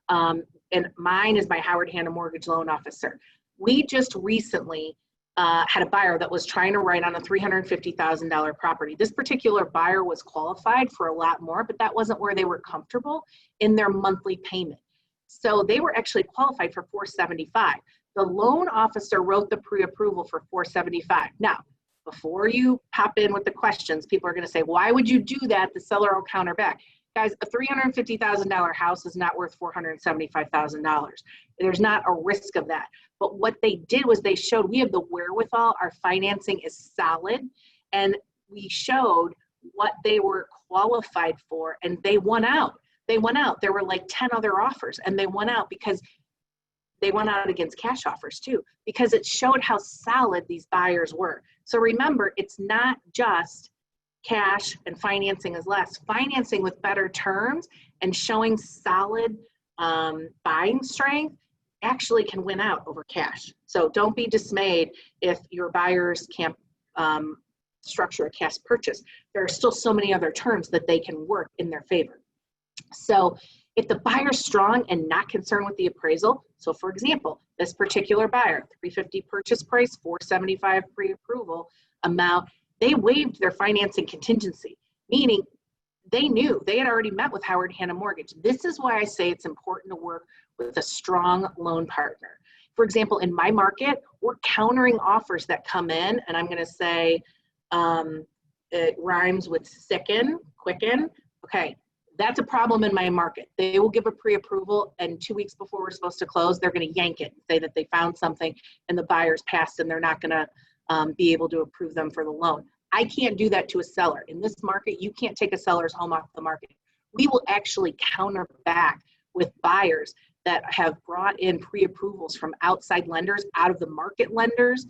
And mine is my Howard Hanna mortgage loan officer. We just recently had a buyer that was trying to write on a $350,000 property. This particular buyer was qualified for a lot more, but that wasn't where they were comfortable in their monthly payment. So they were actually qualified for $475,000. The loan officer wrote the pre-approval for $475,000. Now, before you pop in with the questions, people are going to say, why would you do that? The seller will counter back. Guys, a $350,000 house is not worth $475,000. There's not a risk of that. But what they did was they showed we have the wherewithal, our financing is solid, and we showed what they were qualified for, and they won out. They won out. There were like 10 other offers, and they won out because they went out against cash offers too, because it showed how solid these buyers were. So remember, it's not just cash and financing is less. Financing with better terms and showing solid buying strength actually can win out over cash. So don't be dismayed if your buyers can't structure a cash purchase. There are still so many other terms that they can work in their favor. So if the buyer's strong and not concerned with the appraisal, so for example, this particular buyer, $350 purchase price, $475 pre-approval amount, they waived their financing contingency, meaning they knew they had already met with Howard Hanna Mortgage. This is why I say it's important to work with a strong loan partner. For example, in my market, we're countering offers that come in, and I'm going to say it rhymes with sicken, quicken. Okay, that's a problem in my market. They will give a pre-approval, and 2 weeks before we're supposed to close, they're going to yank it and say that they found something and the buyer's passed and they're not going to be able to approve them for the loan. I can't do that to a seller. In this market, you can't take a seller's home off the market. We will actually counter back with buyers that have brought in pre-approvals from outside lenders, out of the market lenders,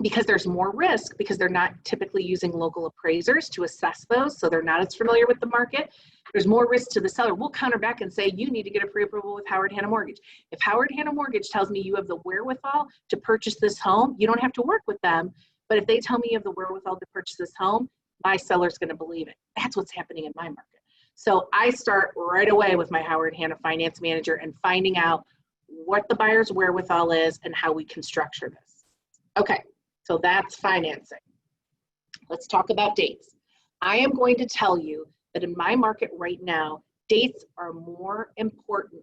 because there's more risk, because they're not typically using local appraisers to assess those, so they're not as familiar with the market. There's more risk to the seller. We'll counter back and say, you need to get a pre-approval with Howard Hanna Mortgage. If Howard Hanna Mortgage tells me you have the wherewithal to purchase this home, you don't have to work with them. But if they tell me you have the wherewithal to purchase this home, my seller's going to believe it. That's what's happening in my market. So I start right away with my Howard Hanna finance manager and finding out what the buyer's wherewithal is and how we can structure this. Okay, so that's financing. Let's talk about dates. I am going to tell you that in my market right now, dates are more important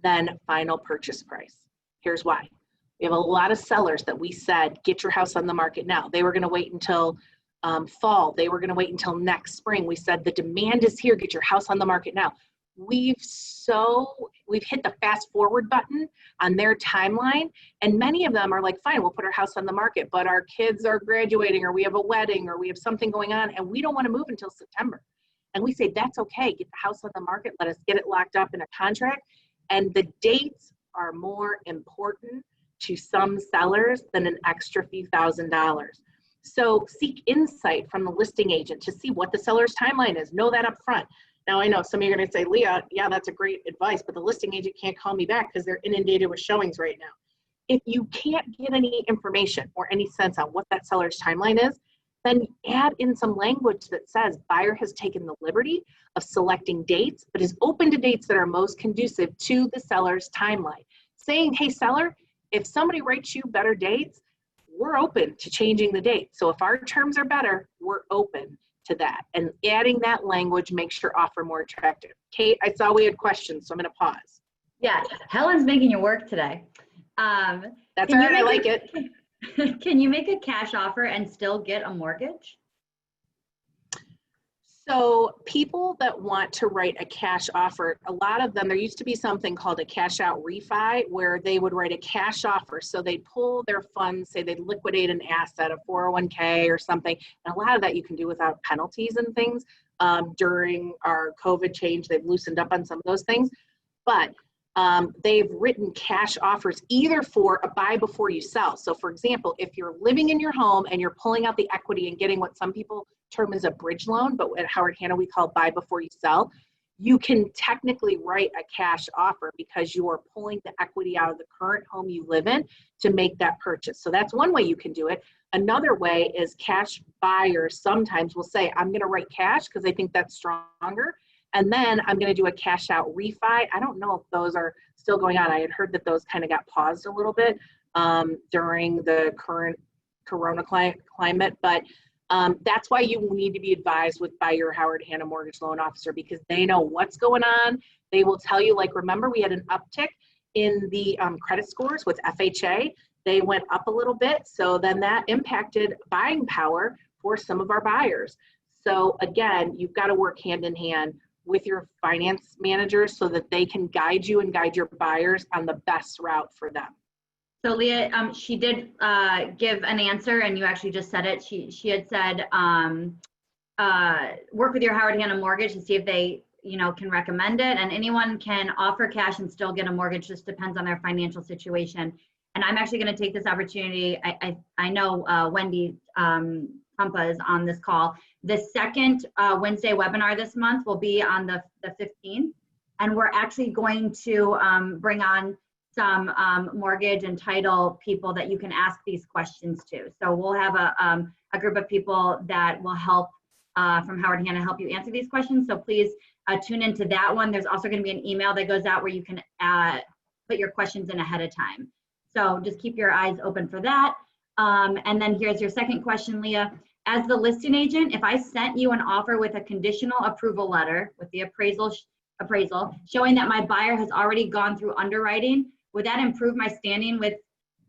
than final purchase price. Here's why. We have a lot of sellers that we said, get your house on the market now. They were going to wait until fall. They were going to wait until next spring. We said, the demand is here. Get your house on the market now. We've hit the fast forward button on their timeline. And many of them are like, fine, we'll put our house on the market, but our kids are graduating, or we have a wedding, or we have something going on, and we don't want to move until September. And we say, that's okay. Get the house on the market. Let us get it locked up in a contract. And the dates are more important to some sellers than an extra few $1,000s. So seek insight from the listing agent to see what the seller's timeline is. Know that up front. Now I know some of you are going to say, Leah, yeah, that's a great advice, but the listing agent can't call me back because they're inundated with showings right now. If you can't get any information or any sense on what that seller's timeline is, then add in some language that says buyer has taken the liberty of selecting dates, but is open to dates that are most conducive to the seller's timeline. Saying, hey, seller, if somebody writes you better dates, we're open to changing the date. So if our terms are better, we're open to that. And adding that language makes your offer more attractive. Kate, I saw we had questions, so I'm going to pause. Yeah, Helen's making you work today. That's all right, I like it. Can you make a cash offer and still get a mortgage? So people that want to write a cash offer, a lot of them, there used to be something called a cash out refi where they would write a cash offer. So they'd pull their funds, say they'd liquidate an asset, a 401k or something. And a lot of that you can do without penalties and things. During our COVID change, they've loosened up on some of those things. But they've written cash offers either for a buy before you sell. So for example, if you're living in your home and you're pulling out the equity and getting what some people term as a bridge loan, but at Howard Hanna we call buy before you sell, you can technically write a cash offer because you are pulling the equity out of the current home you live in to make that purchase. So that's one way you can do it. Another way is cash buyers sometimes will say, I'm going to write cash because I think that's stronger. And then I'm going to do a cash out refi. I don't know if those are still going on. I had heard that those kind of got paused a little bit during the current Corona climate, but that's why you need to be advised by your Howard Hanna mortgage loan officer, because they know what's going on. They will tell you, like, remember we had an uptick in the credit scores with FHA. They went up a little bit. So then that impacted buying power for some of our buyers. So again, you've got to work hand in hand with your finance managers so that they can guide you and guide your buyers on the best route for them. So Leah, she did give an answer, and you actually just said it. She had said, work with your Howard Hanna mortgage and see if they, can recommend it. And anyone can offer cash and still get a mortgage. Just depends on their financial situation. And I'm actually going to take this opportunity. I know Wendy Pumpa is on this call. The second Wednesday webinar this month will be on the 15th, and we're actually going to bring on some mortgage and title people that you can ask these questions to. So we'll have a group of people that will help from Howard Hanna help you answer these questions. So please tune into that one. There's also going to be an email that goes out where you can put your questions in ahead of time. So just keep your eyes open for that. And then here's your second question, Leah. As the listing agent, if I sent you an offer with a conditional approval letter with the appraisal showing that my buyer has already gone through underwriting, would that improve my standing with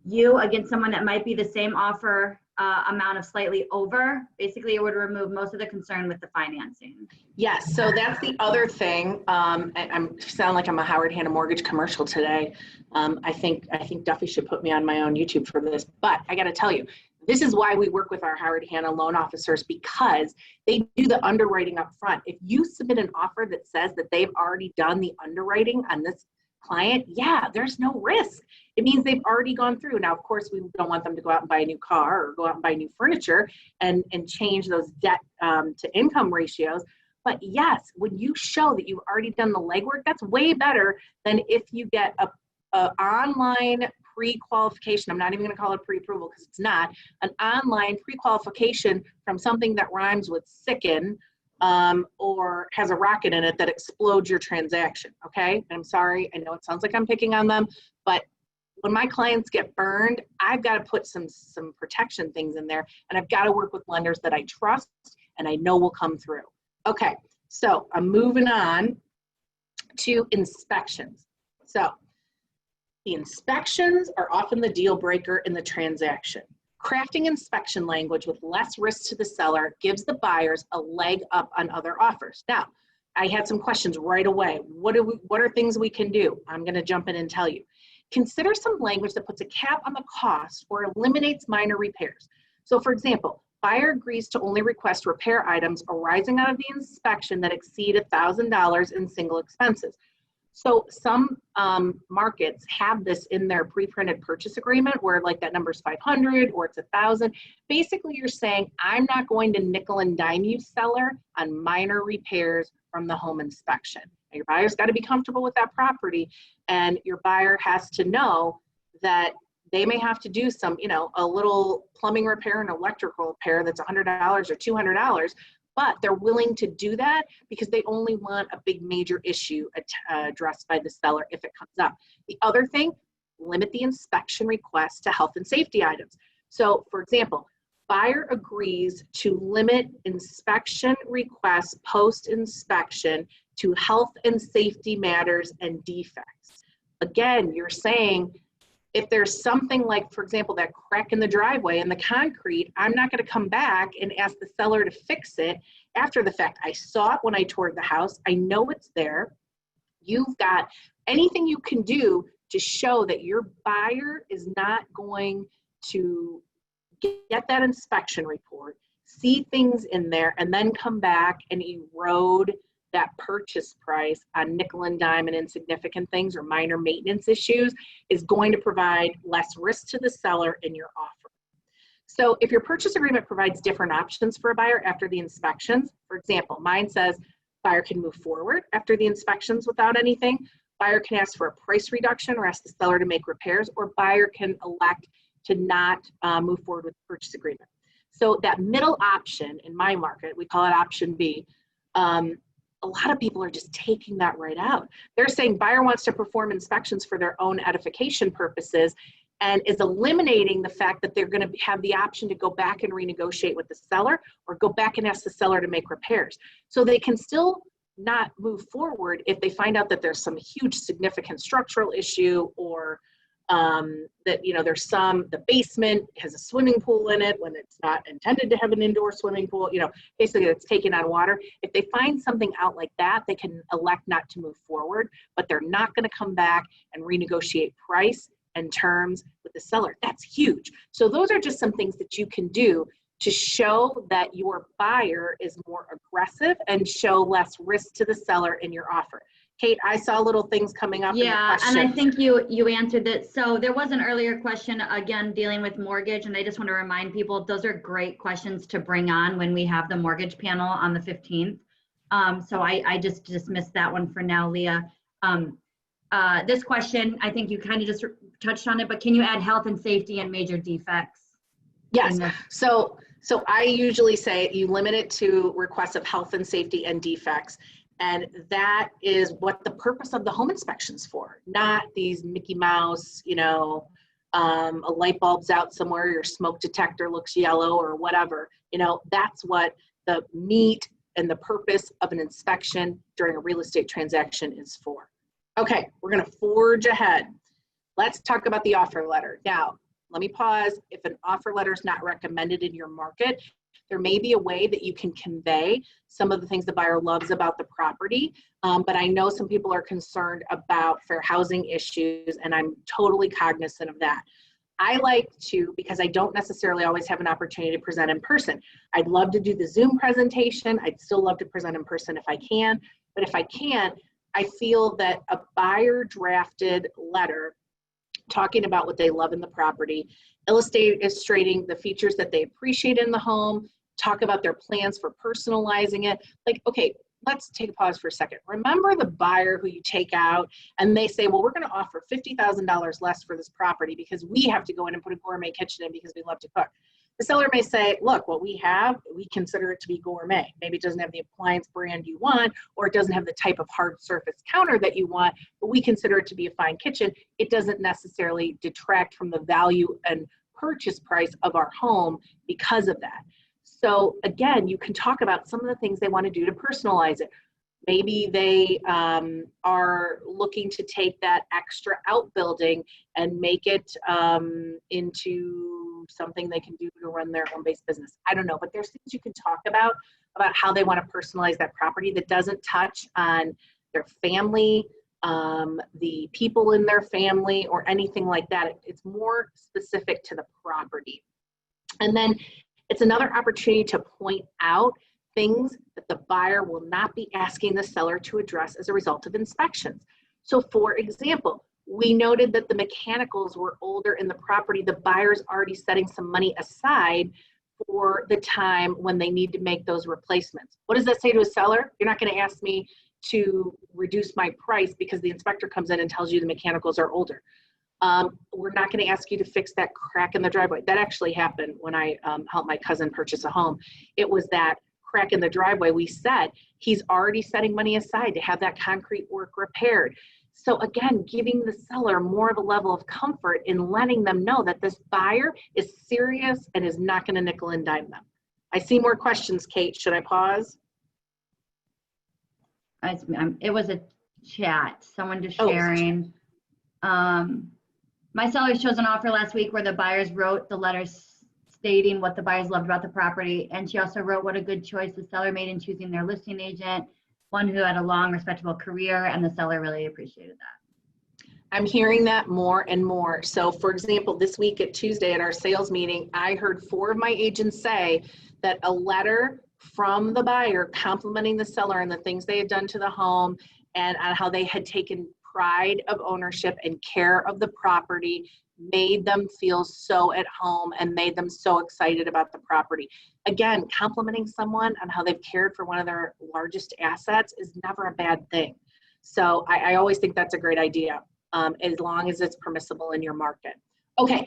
you against someone that might be the same offer amount of slightly over? Basically, it would remove most of the concern with the financing. Yes, so that's the other thing. I sound like I'm a Howard Hanna mortgage commercial today. I think Duffy should put me on my own YouTube for this, but I got to tell you, this is why we work with our Howard Hanna loan officers, because they do the underwriting up front. If you submit an offer that says that they've already done the underwriting on this client, yeah, there's no risk. It means they've already gone through. Now, of course, we don't want them to go out and buy a new car or go out and buy new furniture and change those debt to income ratios. But yes, when you show that you've already done the legwork, that's way better than if you get a online pre-qualification. I'm not even going to call it pre-approval because it's not. An online pre-qualification from something that rhymes with sicken or has a rocket in it that explodes your transaction, okay? And I'm sorry, I know it sounds like I'm picking on them, but when my clients get burned, I've got to put some protection things in there, and I've got to work with lenders that I trust and I know will come through. Okay, so I'm moving on to inspections. So the inspections are often the deal breaker in the transaction. Crafting inspection language with less risk to the seller gives the buyers a leg up on other offers. Now, I had some questions right away. What are things we can do? I'm going to jump in and tell you. Consider some language that puts a cap on the cost or eliminates minor repairs. So for example, buyer agrees to only request repair items arising out of the inspection that exceed $1,000 in single expenses. So some markets have this in their pre-printed purchase agreement where like that number is 500 or it's 1,000. Basically, you're saying, I'm not going to nickel and dime you, seller, on minor repairs from the home inspection. Now, your buyer's got to be comfortable with that property, and your buyer has to know that they may have to do some, a little plumbing repair and electrical repair that's $100 or $200, but they're willing to do that because they only want a big major issue addressed by the seller if it comes up. The other thing, limit the inspection request to health and safety items. So for example, buyer agrees to limit inspection requests post-inspection to health and safety matters and defects. Again, you're saying, if there's something like, for example, that crack in the driveway in the concrete, I'm not going to come back and ask the seller to fix it after the fact. I saw it when I toured the house. I know it's there. You've got anything you can do to show that your buyer is not going to get that inspection report, see things in there, and then come back and erode that purchase price on nickel and dime and insignificant things or minor maintenance issues is going to provide less risk to the seller in your offer. So if your purchase agreement provides different options for a buyer after the inspections, for example, mine says buyer can move forward after the inspections without anything, buyer can ask for a price reduction or ask the seller to make repairs, or buyer can elect to not move forward with the purchase agreement. So that middle option in my market, we call it option B, a lot of people are just taking that right out. They're saying buyer wants to perform inspections for their own edification purposes and is eliminating the fact that they're going to have the option to go back and renegotiate with the seller or go back and ask the seller to make repairs. So they can still not move forward if they find out that there's some huge significant structural issue or that, there's the basement has a swimming pool in it when it's not intended to have an indoor swimming pool, basically it's taking on water. If they find something out like that, they can elect not to move forward, but they're not going to come back and renegotiate price and terms with the seller. That's huge. So those are just some things that you can do to show that your buyer is more aggressive and show less risk to the seller in your offer. Kate, I saw little things coming up. Yeah, and I think you answered it. So there was an earlier question, again, dealing with mortgage, and I just want to remind people, those are great questions to bring on when we have the mortgage panel on the 15th. So I just dismissed that one for now, Leah. This question, I think you kind of just touched on it, but can you add health and safety and major defects? Yes. So I usually say you limit it to requests of health and safety and defects. And that is what the purpose of the home inspection's for, not these Mickey Mouse, a light bulb's out somewhere, your smoke detector looks yellow or whatever. That's what the meat and the purpose of an inspection during a real estate transaction is for. Okay, we're going to forge ahead. Let's talk about the offer letter. Now, let me pause. If an offer letter is not recommended in your market, there may be a way that you can convey some of the things the buyer loves about the property. But I know some people are concerned about fair housing issues, and I'm totally cognizant of that. I like to, because I don't necessarily always have an opportunity to present in person. I'd love to do the Zoom presentation. I'd still love to present in person if I can. But if I can't, I feel that a buyer drafted letter talking about what they love in the property, illustrating the features that they appreciate in the home, talk about their plans for personalizing it. Like, okay, let's take a pause for a second. Remember the buyer who you take out and they say, well, we're going to offer $50,000 less for this property because we have to go in and put a gourmet kitchen in because we love to cook. The seller may say, look, what we have, we consider it to be gourmet. Maybe it doesn't have the appliance brand you want, or it doesn't have the type of hard surface counter that you want, but we consider it to be a fine kitchen. It doesn't necessarily detract from the value and purchase price of our home because of that. So again, you can talk about some of the things they want to do to personalize it. Maybe they are looking to take that extra outbuilding and make it into something they can do to run their home-based business. I don't know, but there's things you can talk about how they want to personalize that property that doesn't touch on their family, the people in their family, or anything like that. It's more specific to the property. And then it's another opportunity to point out things that the buyer will not be asking the seller to address as a result of inspections. So for example, we noted that the mechanicals were older in the property. The buyer's already setting some money aside for the time when they need to make those replacements. What does that say to a seller? You're not going to ask me to reduce my price because the inspector comes in and tells you the mechanicals are older. We're not going to ask you to fix that crack in the driveway. That actually happened when I helped my cousin purchase a home. It was that crack in the driveway. We said he's already setting money aside to have that concrete work repaired. So again, giving the seller more of a level of comfort in letting them know that this buyer is serious and is not going to nickel and dime them. I see more questions, Kate. Should I pause? It was a chat, someone just sharing. My seller chose an offer last week where the buyers wrote the letters stating what the buyers loved about the property. And she also wrote what a good choice the seller made in choosing their listing agent, one who had a long, respectable career, and the seller really appreciated that. I'm hearing that more and more. So for example, this week at Tuesday at our sales meeting, I heard 4 of my agents say that a letter from the buyer complimenting the seller and the things they had done to the home and on how they had taken pride of ownership and care of the property made them feel so at home and made them so excited about the property. Again, complimenting someone on how they've cared for one of their largest assets is never a bad thing. So I always think that's a great idea, as long as it's permissible in your market. Okay,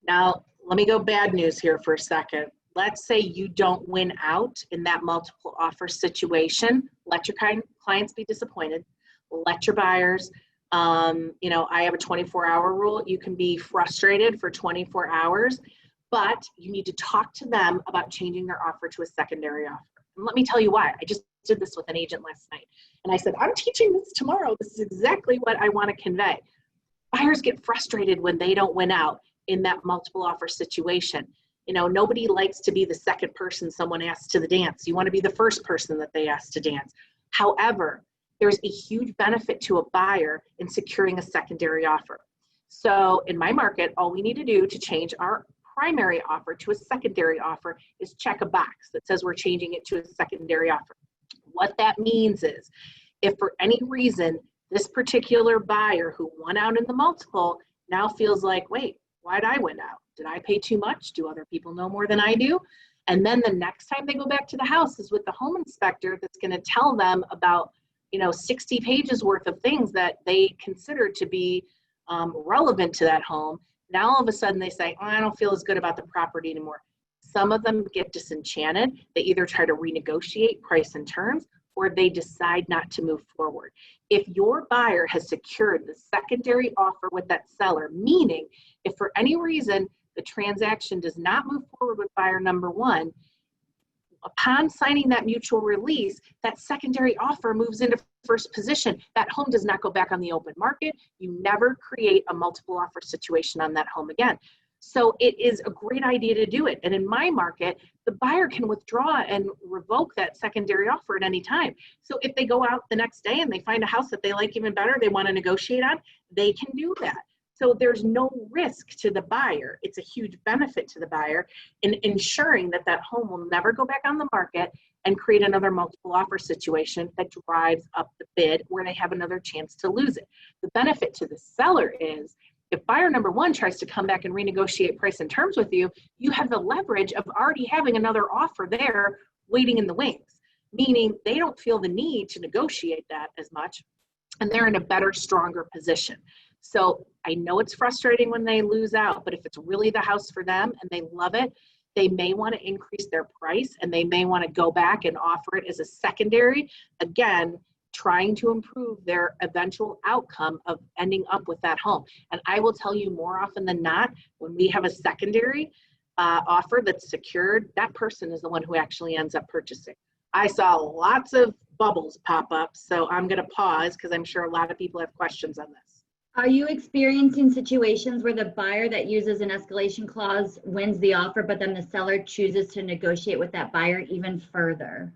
now let me go bad news here for a second. Let's say you don't win out in that multiple offer situation. Let your clients be disappointed. Let your buyers, I have a 24-hour rule. You can be frustrated for 24 hours, but you need to talk to them about changing their offer to a secondary offer. And let me tell you why. I just did this with an agent last night. And I said, I'm teaching this tomorrow. This is exactly what I want to convey. Buyers get frustrated when they don't win out in that multiple offer situation. Nobody likes to be the second person someone asks to the dance. You want to be the first person that they ask to dance. However, there's a huge benefit to a buyer in securing a secondary offer. So in my market, all we need to do to change our primary offer to a secondary offer is check a box that says we're changing it to a secondary offer. What that means is if for any reason this particular buyer who won out in the multiple now feels like, wait, why did I win out? Did I pay too much? Do other people know more than I do? And then the next time they go back to the house is with the home inspector that's going to tell them about 60 pages worth of things that they consider to be relevant to that home. Now all of a sudden they say, oh, I don't feel as good about the property anymore. Some of them get disenchanted. They either try to renegotiate price and terms, or they decide not to move forward. If your buyer has secured the secondary offer with that seller, meaning if for any reason the transaction does not move forward with buyer number one, upon signing that mutual release, that secondary offer moves into first position. That home does not go back on the open market. You never create a multiple offer situation on that home again. So it is a great idea to do it. And in my market, the buyer can withdraw and revoke that secondary offer at any time. So if they go out the next day and they find a house that they like even better, they want to negotiate on, they can do that. So there's no risk to the buyer. It's a huge benefit to the buyer in ensuring that that home will never go back on the market and create another multiple offer situation that drives up the bid where they have another chance to lose it. The benefit to the seller is if buyer number one tries to come back and renegotiate price and terms with you, you have the leverage of already having another offer there waiting in the wings, meaning they don't feel the need to negotiate that as much, and they're in a better, stronger position. So I know it's frustrating when they lose out, but if it's really the house for them and they love it, they may want to increase their price and they may want to go back and offer it as a secondary, again, trying to improve their eventual outcome of ending up with that home. And I will tell you more often than not, when we have a secondary offer that's secured, that person is the one who actually ends up purchasing. I saw lots of bubbles pop up, so I'm going to pause because I'm sure a lot of people have questions on this. Are you experiencing situations where the buyer that uses an escalation clause wins the offer, but then the seller chooses to negotiate with that buyer even further?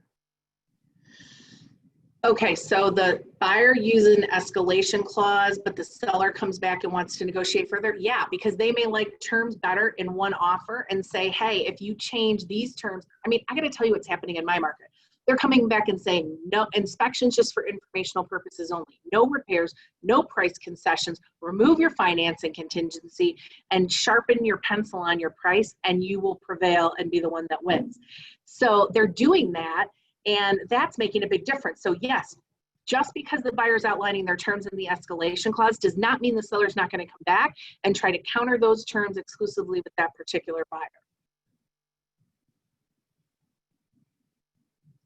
Okay, so the buyer uses an escalation clause, but the seller comes back and wants to negotiate further? Yeah, because they may like terms better in one offer and say, hey, if you change these terms, I mean, I got to tell you what's happening in my market. They're coming back and saying, no, inspections just for informational purposes only, no repairs, no price concessions, remove your financing contingency and sharpen your pencil on your price and you will prevail and be the one that wins. So they're doing that. And that's making a big difference. So yes, just because the buyer's outlining their terms in the escalation clause does not mean the seller's not going to come back and try to counter those terms exclusively with that particular buyer.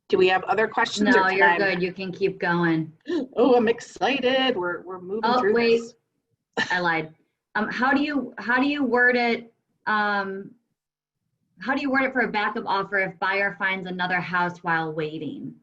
Do we have other questions? No, you're good. You can keep going. Oh, I'm excited. We're moving through wait. this. I lied. How do you word it? How do you word it for a backup offer if buyer finds another house while waiting?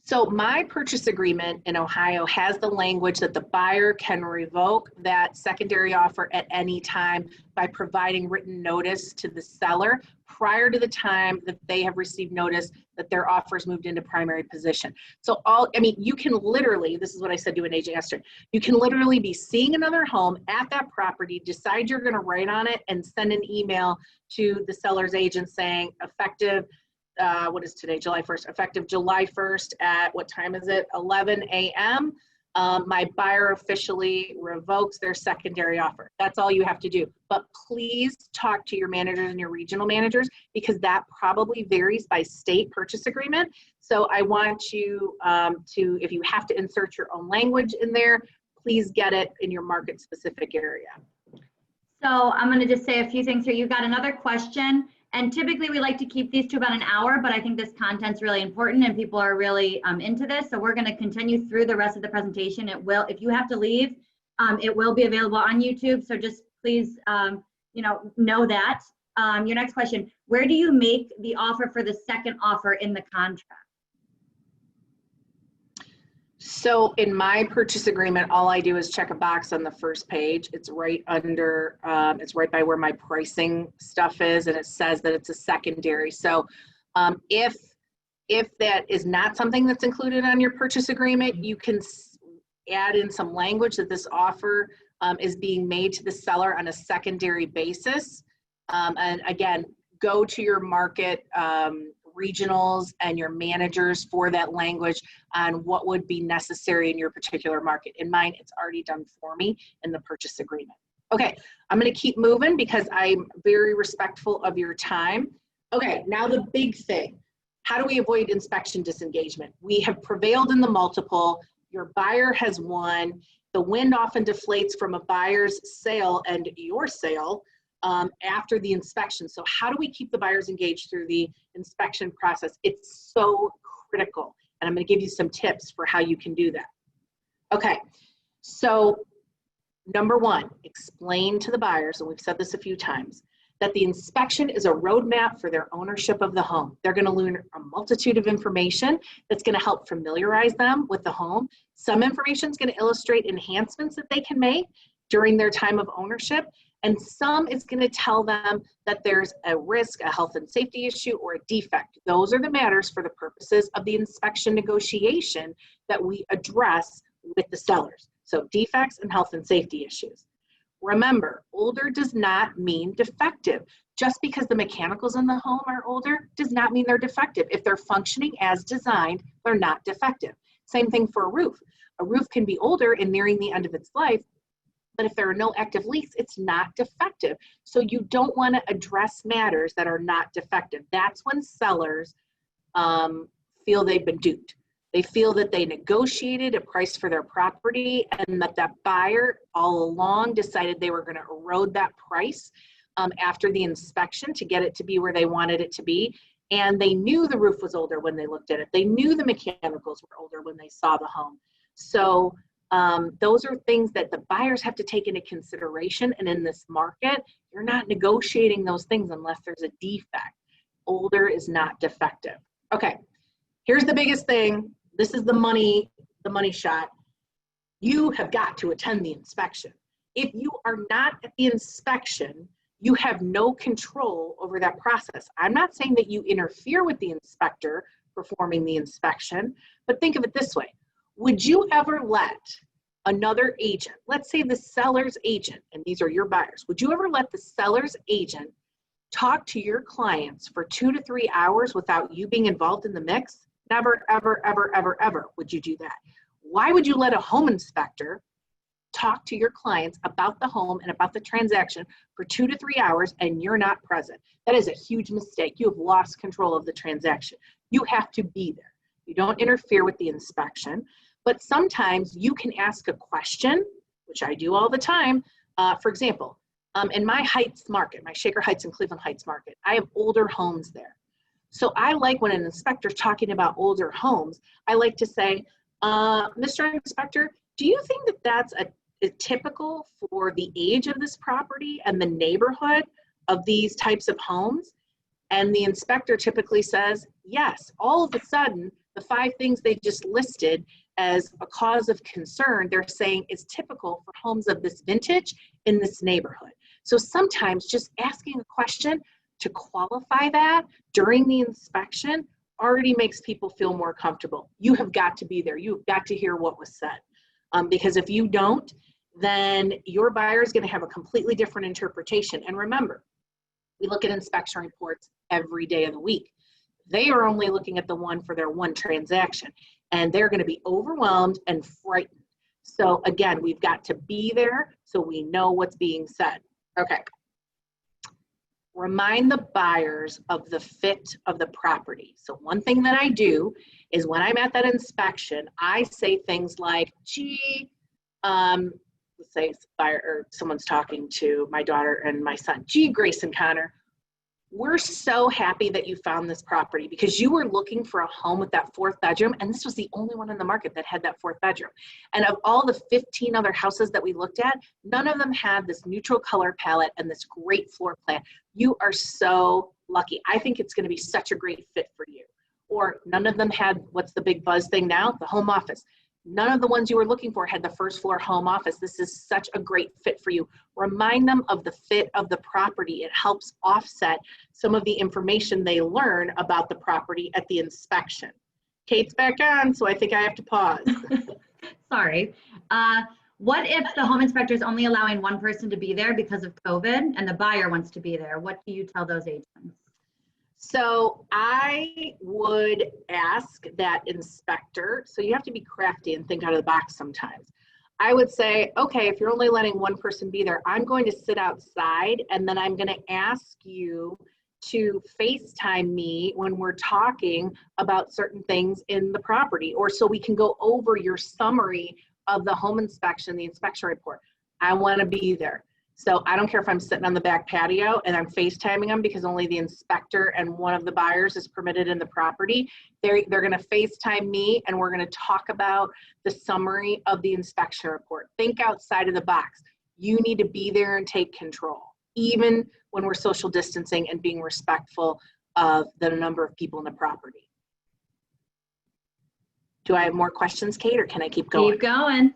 So my purchase agreement in Ohio has the language that the buyer can revoke that secondary offer at any time by providing written notice to the seller prior to the time that they have received notice that their offer is moved into primary position. So you can literally, this is what I said to an agent yesterday, you can literally be seeing another home at that property, decide you're going to write on it and send an email to the seller's agent saying effective, what is today, July 1st, effective July 1st at, what time is it, 11 a.m. My buyer officially revokes their secondary offer. That's all you have to do. But please talk to your managers and your regional managers because that probably varies by state purchase agreement. So I want you to, if you have to insert your own language in there, please get it in your market specific area. So I'm going to just say a few things here. You've got another question. And typically we like to keep these to about an hour, but I think this content's really important and people are really into this. So we're going to continue through the rest of the presentation. It will, if you have to leave, it will be available on YouTube. So just please, know that. Your next question, where do you make the offer for the second offer in the contract? So in my purchase agreement, all I do is check a box on the first page. It's right under, it's right by where my pricing stuff is, and it says that it's a secondary. So if that is not something that's included on your purchase agreement, you can add in some language that this offer is being made to the seller on a secondary basis. And again, go to your market regionals and your managers for that language on what would be necessary in your particular market. In mine, it's already done for me in the purchase agreement. Okay, I'm going to keep moving because I'm very respectful of your time. Okay, now the big thing. How do we avoid inspection disengagement? We have prevailed in the multiple. your buyer has won. The wind often deflates from a buyer's sale and your sale after the inspection. So how do we keep the buyers engaged through the inspection process? It's so critical. And I'm going to give you some tips for how you can do that. Okay, so number one, explain to the buyers, and we've said this a few times, that the inspection is a roadmap for their ownership of the home. They're going to learn a multitude of information that's going to help familiarize them with the home. Some information is going to illustrate enhancements that they can make during their time of ownership, and some is going to tell them that there's a risk, a health and safety issue, or a defect. Those are the matters for the purposes of the inspection negotiation that we address with the sellers. So defects and health and safety issues. Remember, older does not mean defective. Just because the mechanicals in the home are older does not mean they're defective. If they're functioning as designed, they're not defective. Same thing for a roof. A roof can be older and nearing the end of its life, but if there are no active leaks, it's not defective. So you don't want to address matters that are not defective. That's when sellers feel they've been duped. They feel that they negotiated a price for their property and that that buyer all along decided they were going to erode that price after the inspection to get it to be where they wanted it to be. And they knew the roof was older when they looked at it. They knew the mechanicals were older when they saw the home. So those are things that the buyers have to take into consideration. And in this market, you're not negotiating those things unless there's a defect. Older is not defective. Okay, here's the biggest thing. This is the money shot. You have got to attend the inspection. If you are not at the inspection, you have no control over that process. I'm not saying that you interfere with the inspector performing the inspection, but think of it this way. Would you ever let another agent, let's say the seller's agent, and these are your buyers, would you ever let the seller's agent talk to your clients for 2 to 3 hours without you being involved in the mix? Never, ever, ever, ever, ever would you do that. Why would you let a home inspector talk to your clients about the home and about the transaction for 2 to 3 hours and you're not present? That is a huge mistake. You have lost control of the transaction. You have to be there. You don't interfere with the inspection, but sometimes you can ask a question, which I do all the time. For example, in my Heights market, my Shaker Heights and Cleveland Heights market, I have older homes there. So I like when an inspector's talking about older homes, I like to say, Mr. Inspector, do you think that that's a typical for the age of this property and the neighborhood of these types of homes? And the inspector typically says, yes. All of a sudden, the 5 things they just listed as a cause of concern, they're saying is typical for homes of this vintage in this neighborhood. So sometimes just asking a question to qualify that during the inspection already makes people feel more comfortable. You have got to be there. You've got to hear what was said. Because if you don't, then your buyer is going to have a completely different interpretation. And remember, we look at inspection reports every day of the week. They are only looking at the one for their one transaction, and they're going to be overwhelmed and frightened. So again, we've got to be there so we know what's being said. Okay. Remind the buyers of the fit of the property. So one thing that I do is when I'm at that inspection, I say things like, gee, let's say it's a buyer or someone's talking to my daughter and my son, gee, Grace and Connor, we're so happy that you found this property because you were looking for a home with that 4th bedroom, and this was the only one in the market that had that 4th bedroom. And of all the 15 other houses that we looked at, none of them had this neutral color palette and this great floor plan. You are so lucky. I think it's going to be such a great fit for you. Or none of them had, what's the big buzz thing now? The home office. None of the ones you were looking for had the 1st floor home office. This is such a great fit for you. Remind them of the fit of the property. It helps offset some of the information they learn about the property at the inspection. Kate's back on, so I think I have to pause. Sorry. What if the home inspector is only allowing one person to be there because of COVID and the buyer wants to be there? What do you tell those agents? So I would ask that inspector, so you have to be crafty and think out of the box sometimes. I would say, okay, if you're only letting one person be there, I'm going to sit outside and then I'm going to ask you to FaceTime me when we're talking about certain things in the property, or so we can go over your summary of the home inspection, the inspection report. I want to be there. So I don't care if I'm sitting on the back patio and I'm FaceTiming them because only the inspector and one of the buyers is permitted in the property. They're going to FaceTime me and we're going to talk about the summary of the inspection report. Think outside of the box. You need to be there and take control, even when we're social distancing and being respectful of the number of people in the property. Do I have more questions, Kate, or can I keep going? Keep going.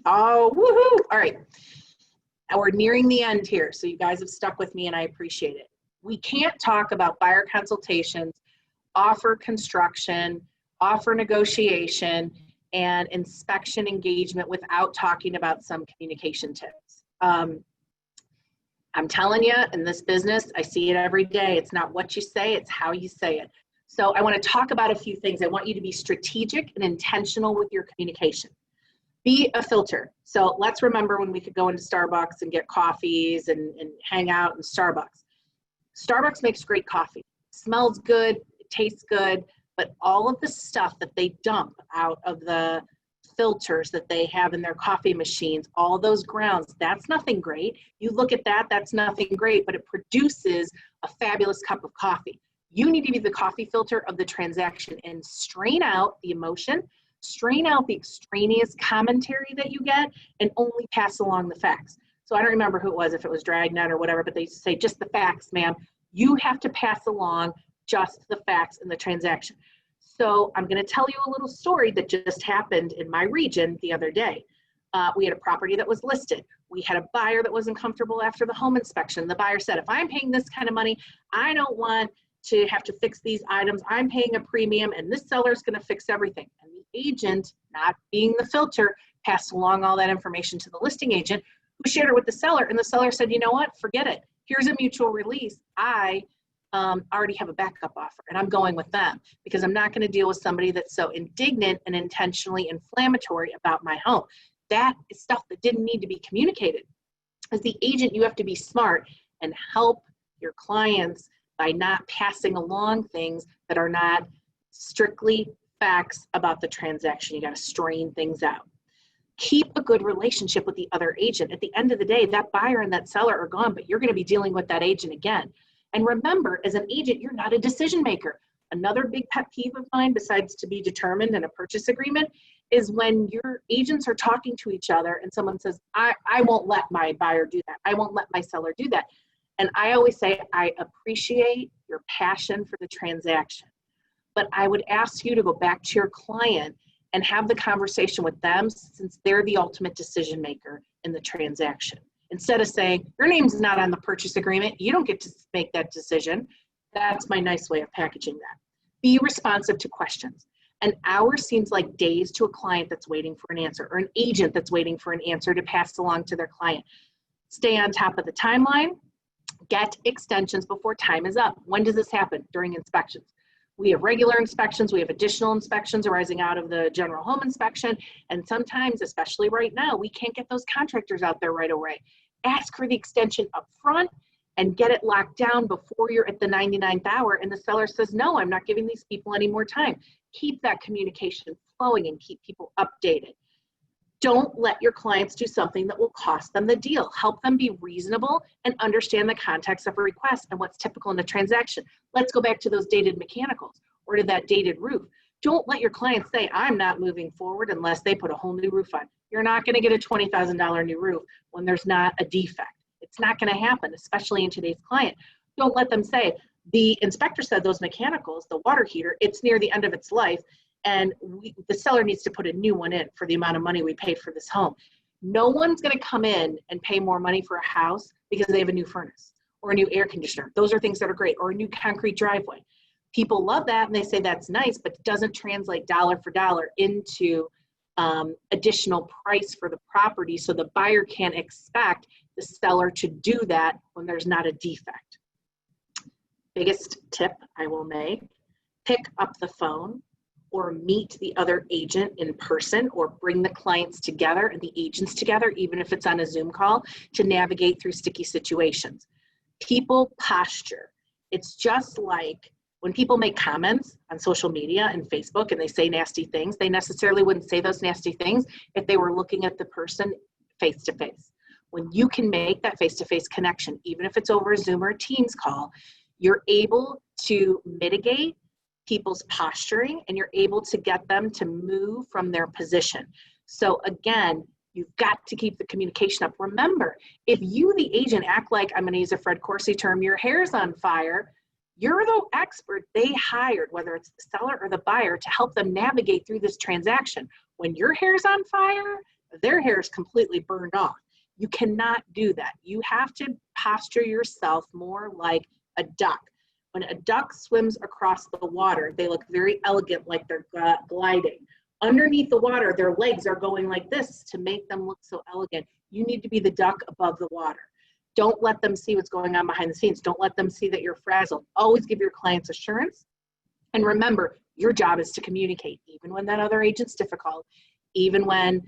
Oh, woohoo. All right. Now we're nearing the end here, so you guys have stuck with me and I appreciate it. We can't talk about buyer consultations, offer construction, offer negotiation, and inspection engagement without talking about some communication tips. I'm telling you, in this business, I see it every day. It's not what you say, it's how you say it. So I want to talk about a few things. I want you to be strategic and intentional with your communication. Be a filter. So let's remember when we could go into Starbucks and get coffees and hang out in Starbucks. Starbucks makes great coffee. Smells good, it tastes good, but all of the stuff that they dump out of the filters that they have in their coffee machines, all those grounds, that's nothing great. You look at that, that's nothing great, but it produces a fabulous cup of coffee. You need to be the coffee filter of the transaction and strain out the emotion, strain out the extraneous commentary that you get, and only pass along the facts. So I don't remember who it was, if it was Dragnet or whatever, but they used to say, just the facts, ma'am. You have to pass along just the facts in the transaction. So I'm going to tell you a little story that just happened in my region the other day. We had a property that was listed. We had a buyer that wasn't comfortable after the home inspection. The buyer said, if I'm paying this kind of money, I don't want to have to fix these items. I'm paying a premium and this seller's going to fix everything. And the agent, not being the filter, passed along all that information to the listing agent, who shared it with the seller. And the seller said, you know what, forget it. Here's a mutual release. I already have a backup offer and I'm going with them because I'm not going to deal with somebody that's so indignant and intentionally inflammatory about my home. That is stuff that didn't need to be communicated. As the agent, you have to be smart and help your clients by not passing along things that are not strictly facts about the transaction. You got to strain things out. Keep a good relationship with the other agent. At the end of the day, that buyer and that seller are gone, but you're going to be dealing with that agent again. And remember, as an agent, you're not a decision maker. Another big pet peeve of mine, besides to be determined in a purchase agreement, is when your agents are talking to each other and someone says, I won't let my buyer do that. I won't let my seller do that. And I always say, I appreciate your passion for the transaction, but I would ask you to go back to your client and have the conversation with them since they're the ultimate decision maker in the transaction. Instead of saying, your name's not on the purchase agreement, you don't get to make that decision. That's my nice way of packaging that. Be responsive to questions. An hour seems like days to a client that's waiting for an answer, or an agent that's waiting for an answer to pass along to their client. Stay on top of the timeline. Get extensions before time is up. When does this happen? During inspections. We have regular inspections, we have additional inspections arising out of the general home inspection, and sometimes, especially right now, we can't get those contractors out there right away. Ask for the extension up front and get it locked down before you're at the 99th hour and the seller says, no, I'm not giving these people any more time. Keep that communication flowing and keep people updated. Don't let your clients do something that will cost them the deal. Help them be reasonable and understand the context of a request and what's typical in a transaction. Let's go back to those dated mechanicals or to that dated roof. Don't let your clients say, I'm not moving forward unless they put a whole new roof on. You're not going to get a $20,000 new roof when there's not a defect. It's not going to happen, especially in today's client. Don't let them say, the inspector said those mechanicals, the water heater, it's near the end of its life, and the seller needs to put a new one in for the amount of money we paid for this home. No one's going to come in and pay more money for a house because they have a new furnace or a new air conditioner. Those are things that are great, or a new concrete driveway. People love that and they say that's nice, but it doesn't translate dollar for dollar into additional price for the property, so the buyer can't expect the seller to do that when there's not a defect. Biggest tip I will make, pick up the phone or meet the other agent in person, or bring the clients together and the agents together, even if it's on a Zoom call, to navigate through sticky situations. People posture It's just like when people make comments on social media and Facebook and they say nasty things, they necessarily wouldn't say those nasty things if they were looking at the person face to face. When you can make that face-to-face connection, even if it's over a Zoom or a Teams call, you're able to mitigate people's posturing and you're able to get them to move from their position. So again, you've got to keep the communication up. Remember, if you, the agent, act like, I'm going to use a Fred Corsi term, your hair's on fire, you're the expert they hired, whether it's the seller or the buyer, to help them navigate through this transaction. When your hair's on fire, their hair is completely burned off. You cannot do that. You have to posture yourself more like a duck. When a duck swims across the water, they look very elegant, like they're gliding. Underneath the water, their legs are going like this to make them look so elegant. You need to be the duck above the water. Don't let them see what's going on behind the scenes. Don't let them see that you're frazzled. Always give your clients assurance. And remember, your job is to communicate, even when that other agent's difficult, even when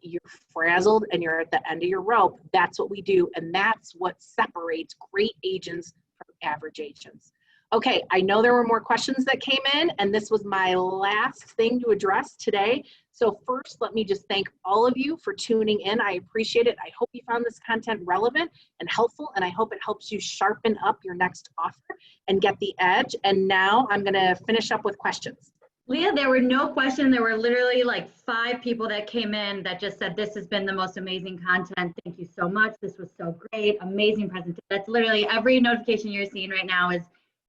you're frazzled and you're at the end of your rope. That's what we do. And that's what separates great agents from average agents. Okay, I know there were more questions that came in, and this was my last thing to address today. So first, let me just thank all of you for tuning in. I appreciate it. I hope you found this content relevant and helpful, and I hope it helps you sharpen up your next offer and get the edge. And now I'm gonna finish up with questions. Leah, there were no questions. There were literally like 5 people that came in that just said, this has been the most amazing content. Thank you so much. This was so great. Amazing presentation. That's literally every notification you're seeing right now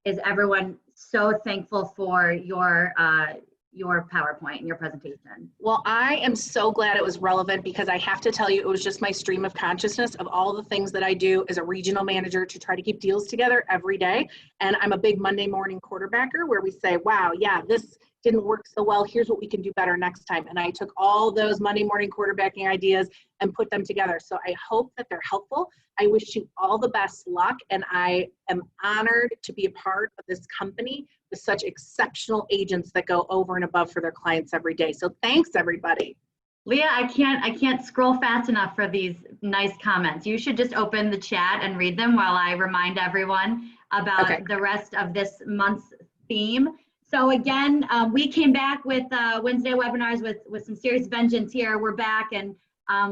is everyone so thankful for your PowerPoint and your presentation. Well, I am so glad it was relevant, because I have to tell you, it was just my stream of consciousness of all the things that I do as a regional manager to try to keep deals together every day. And I'm a big Monday morning quarterbacker where we say, wow, yeah, this didn't work so well. Here's what we can do better next time. And I took all those Monday morning quarterbacking ideas and put them together. So I hope that they're helpful. I wish you all the best luck. And I am honored to be a part of this company with such exceptional agents that go over and above for their clients every day. So thanks, everybody. Leah, I can't scroll fast enough for these nice comments. You should just open the chat and read them while I remind everyone about the rest of this month's theme. So again, we came back with Wednesday webinars with some serious vengeance here. We're back, and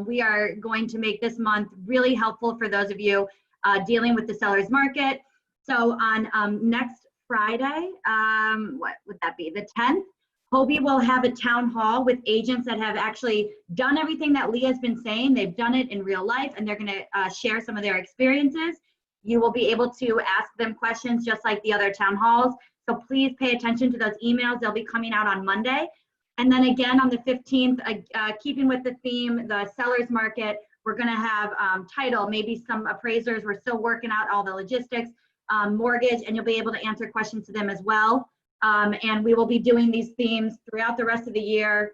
we are going to make this month really helpful for those of you dealing with the seller's market. So on next Friday, what would that be? The 10th, Hobie will have a town hall with agents that have actually done everything that Leah's been saying. They've done it in real life, and they're going to share some of their experiences. You will be able to ask them questions just like the other town halls. So please pay attention to those emails. They'll be coming out on Monday. And then again on the 15th, keeping with the theme, the seller's market, we're going to have title, maybe some appraisers. We're still working out all the logistics, mortgage, and you'll be able to answer questions to them as well. And we will be doing these themes throughout the rest of the year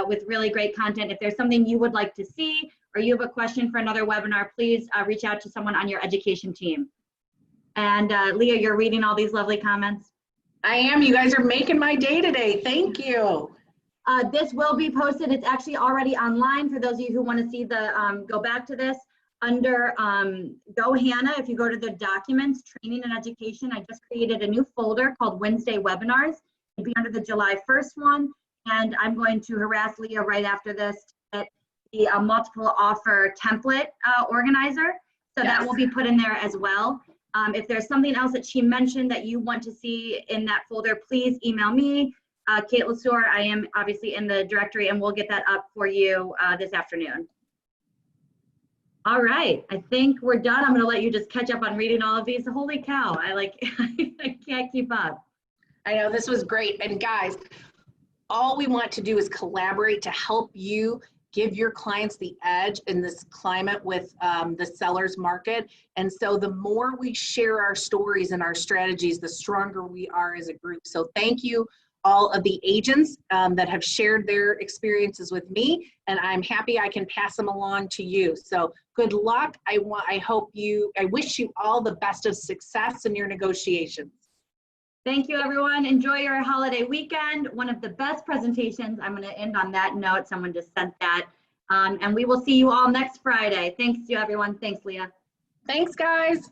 with really great content. If there's something you would like to see, or you have a question for another webinar, please reach out to someone on your education team. And Leah, you're reading all these lovely comments. I am. You guys are making my day today. Thank you. This will be posted. It's actually already online for those of you who want to see the, go back to this. Under Go Hannah, if you go to the documents, training and education, I just created a new folder called Wednesday webinars. It'll be under the July 1st one. And I'm going to harass Leah right after this to get the multiple offer template organizer. So that will be put in there as well. If there's something else that she mentioned that you want to see in that folder, please email me, Kate Lesueur. I am obviously in the directory, and we'll get that up for you this afternoon. All right, I think we're done. I'm going to let you just catch up on reading all of these. Holy cow, I can't keep up. I know, this was great. And guys, all we want to do is collaborate to help you give your clients the edge in this climate with the seller's market. And so the more we share our stories and our strategies, the stronger we are as a group. So thank you all of the agents that have shared their experiences with me, and I'm happy I can pass them along to you. So good luck. I wish you all the best of success in your negotiations. Thank you, everyone. Enjoy your holiday weekend. One of the best presentations. I'm going to end on that note. Someone just sent that. And we will see you all next Friday. Thanks to everyone. Thanks, Leah. Thanks, guys.